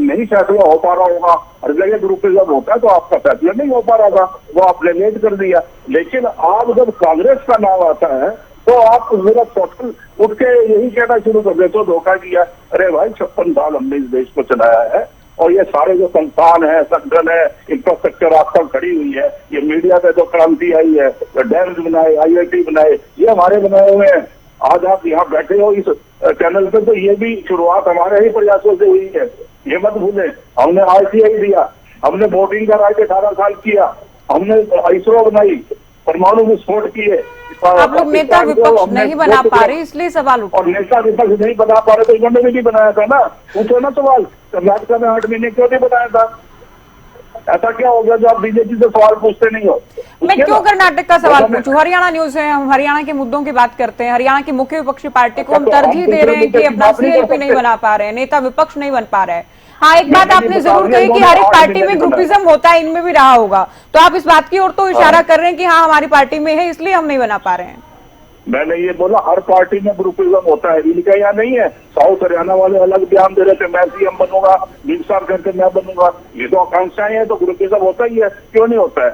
नहीं फैसला हो पा रहा होगा। हर जगह ग्रुपिज्म होता है तो आपका फैसला नहीं हो पा रहा था, वो आपने लेट कर दिया। लेकिन आज जब कांग्रेस का नाम आता है तो आप मेरा टोटल उठ के यही कहना शुरू कर देते हो धोखा किया। अरे भाई 56 साल हमने इस देश को चलाया है, और ये सारे जो संस्थान है, संगठन है, इंफ्रास्ट्रक्चर आजकल खड़ी हुई है, ये मीडिया में जो क्रांति आई है, डैम्स बनाए, IIT बनाए, ये हमारे बनाए हुए हैं। आज आप यहाँ बैठे हो इस चैनल पे, तो ये भी शुरुआत हमारे ही प्रयासों से हुई है, ये मत भूलें। हमने RTI दिया, हमने वोटिंग का राइट 18 साल किया, हमने ISRO बनाई, परमाणु विस्फोट किए। आप लोग नेता विपक्ष नहीं बना पा रहे, इसलिए सवाल उठा। और नेता विपक्ष नहीं बना पा रहे तो इन्होंने भी नहीं बनाया था ना। पूछो ना सवाल, कर्नाटक में 8 महीने क्यों नहीं बनाया था? ऐसा क्या हो गया जो आप बीजेपी से सवाल पूछते नहीं हो? मैं क्यों कर्नाटक का सवाल पूछूं? हरियाणा न्यूज है, हम हरियाणा के मुद्दों की बात करते हैं। हरियाणा की मुख्य विपक्षी पार्टी को हम तरजीह दे रहे हैं कि अपना सीएलपी नहीं बना पा रहे हैं, नेता विपक्ष नहीं बन पा रहे हैं। हाँ, एक बात आपने जरूर कही कि हर एक पार्टी में ग्रुपिज्म होता है, इनमें भी रहा होगा, तो आप इस बात की ओर तो इशारा कर रहे हैं कि हाँ हमारी पार्टी में है इसलिए हम नहीं बना पा रहे हैं। मैंने ये बोला हर पार्टी में ग्रुपिज्म होता है, इनका यहाँ नहीं है। साउथ हरियाणा वाले अलग बयान दे रहे थे, मैं CM बनूंगा, 20 साल करके मैं बनूंगा। ये तो आकांक्षाएं हैं, तो ग्रुपिज्म होता ही है, क्यों नहीं होता है?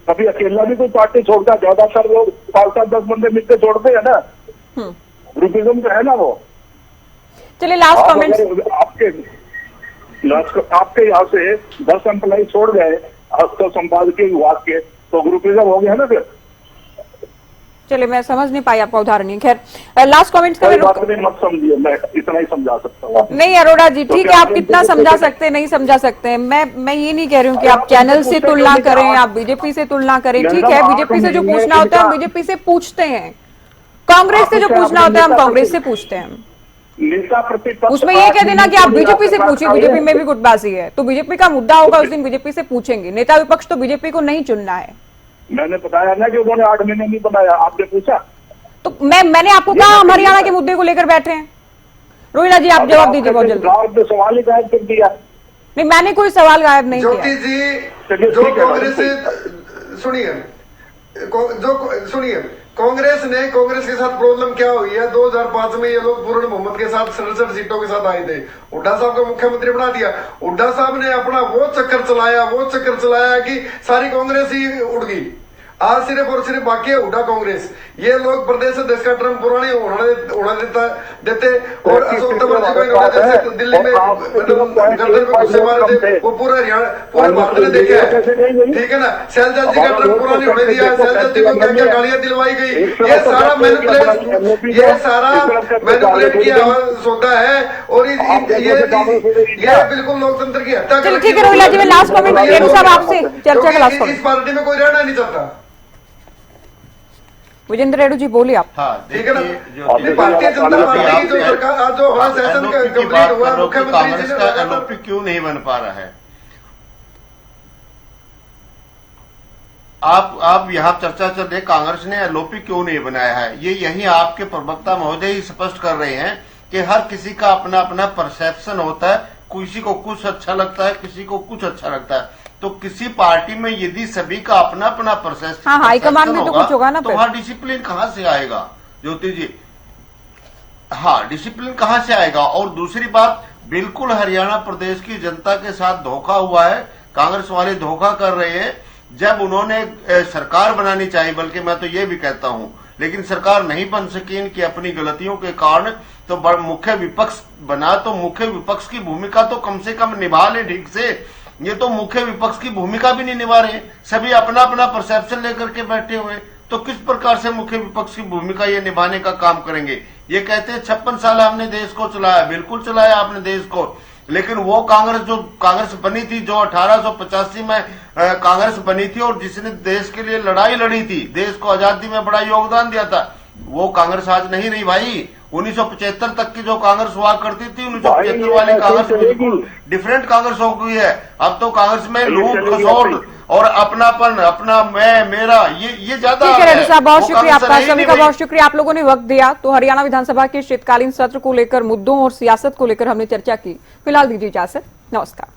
कभी अकेला भी कोई पार्टी छोड़ता, ज्यादातर लोग 5-10 बंदे मिलकर छोड़ते हैं ना। ग्रुपिज्म तो है ना वो। चलिए लास्ट कमेंट, आपके यहाँ से 10 एम्प्लॉय छोड़ गए तो संपादकीय विभाग के, तो ग्रुपिज्म हो गया ना फिर। चलिए मैं समझ नहीं पाई आपका उदाहरण। खैर लास्ट कमेंट्स का मत समझिए, मैं इतना ही समझा सकता हूँ। नहीं अरोड़ा जी, ठीक है, आप कितना समझा सकते हैं, नहीं समझा सकते हैं। मैं ये नहीं कह रही हूँ कि आप चैनल से तुलना करें, आप बीजेपी से तुलना करें। ठीक है, बीजेपी से जो पूछना होता है हम बीजेपी से पूछते हैं, कांग्रेस से जो पूछना होता है हम कांग्रेस से पूछते हैं। उसमें ये कह देना कि आप बीजेपी से पूछिए, बीजेपी में भी गुटबाजी है, तो बीजेपी का मुद्दा होगा उस दिन बीजेपी से पूछेंगे। नेता विपक्ष तो बीजेपी को नहीं चुनना है, मैंने बताया ना कि उन्होंने 8 महीने नहीं बनाया, आपने पूछा तो मैंने आपको कहा हम हरियाणा के मुद्दे को लेकर बैठे हैं। रोहिला जी आप जवाब दीजिए बहुत जल्दी। आपने सवाल ही गायब कर दिया। नहीं मैंने कोई सवाल गायब नहीं ज्योति किया। जी जो कांग्रेस सुनिए कांग्रेस के साथ प्रॉब्लम क्या हुई है, 2005 में ये लोग पूर्ण बहुमत के साथ 67 सीटों के साथ आए थे, हुड्डा साहब को मुख्यमंत्री बना दिया। हुड्डा साहब ने अपना वो चक्कर चलाया कि सारी कांग्रेस ही उड़ गई। आज सिर्फ और सिर्फ बाकी है हुड्डा कांग्रेस। ये लोग प्रदेश अध्यक्ष का टर्म पुराने होना देते और अशोक तंवर जी को इन्होंने जैसे दिल्ली में गर्दन पे घुसे मारे थे, वो पूरा हरियाणा पूरे भारत ने देखा है, ठीक है ना। शैलजा जी का टर्म पुराने होने दिया, शैलजा जी को क्या क्या गालियां दिलवाई गई, ये सारा मैनिपुलेट किया सौदा है और ये बिल्कुल लोकतंत्र की हत्या। चलिए ठीक है रोहिला जी, मैं लास्ट कमेंट रेणु साहब आपसे चर्चा का लास्ट इस पार्टी में कोई रहना नहीं चाहता। विजेंद्र रेड्डी जी बोलिए आप। हाँ, ठीक है ना, भारतीय जनता पार्टी की जो सरकार जो हमारा सेशन कंप्लीट हुआ, मुख्यमंत्री जी ने एलओपी क्यों नहीं बन पा रहा है? आप यहाँ चर्चा चल रही, कांग्रेस ने एलओपी क्यों नहीं बनाया है, ये यही आपके प्रवक्ता महोदय ही स्पष्ट कर रहे हैं कि हर किसी का अपना अपना परसेप्शन होता है, किसी को कुछ अच्छा लगता है, किसी को कुछ अच्छा लगता है। तो किसी पार्टी में यदि सभी का अपना अपना परसेप्शन, हाँ, हाईकमान में तो कुछ होगा ना, तो वहां डिसिप्लिन कहां से आएगा ज्योति जी? हाँ, डिसिप्लिन कहां से आएगा? और दूसरी बात, बिल्कुल हरियाणा प्रदेश की जनता के साथ धोखा हुआ है, कांग्रेस वाले धोखा कर रहे हैं। जब उन्होंने सरकार बनानी चाहिए, बल्कि मैं तो ये भी कहता हूं, लेकिन सरकार नहीं बन सकी इनकी अपनी गलतियों के कारण, तो मुख्य विपक्ष बना, तो मुख्य विपक्ष की भूमिका तो कम से कम निभा ले ठीक से। ये तो मुख्य विपक्ष की भूमिका भी नहीं निभा रहे, सभी अपना अपना परसेप्शन लेकर के बैठे हुए, तो किस प्रकार से मुख्य विपक्ष की भूमिका ये निभाने का काम करेंगे? ये कहते हैं 56 साल हमने देश को चलाया, बिल्कुल चलाया आपने देश को, लेकिन वो कांग्रेस बनी थी जो 1885 में कांग्रेस बनी थी और जिसने देश के लिए लड़ाई लड़ी थी, देश को आजादी में बड़ा योगदान दिया था, वो कांग्रेस आज नहीं रही भाई। 1975 तक की जो कांग्रेस हुआ करती थी, 1975 वाली कांग्रेस बिल्कुल डिफरेंट कांग्रेस हो गई है। अब तो कांग्रेस में लूट खसोट और अपनापन, अपना मैं मेरा, ये ज्यादा। ठीक है रेड्डी साहब, बहुत शुक्रिया आपका, सभी का बहुत शुक्रिया, आप लोगों ने वक्त दिया। तो हरियाणा विधानसभा के शीतकालीन सत्र को लेकर मुद्दों और सियासत को लेकर हमने चर्चा की। फिलहाल दीजिए इजाजत, नमस्कार।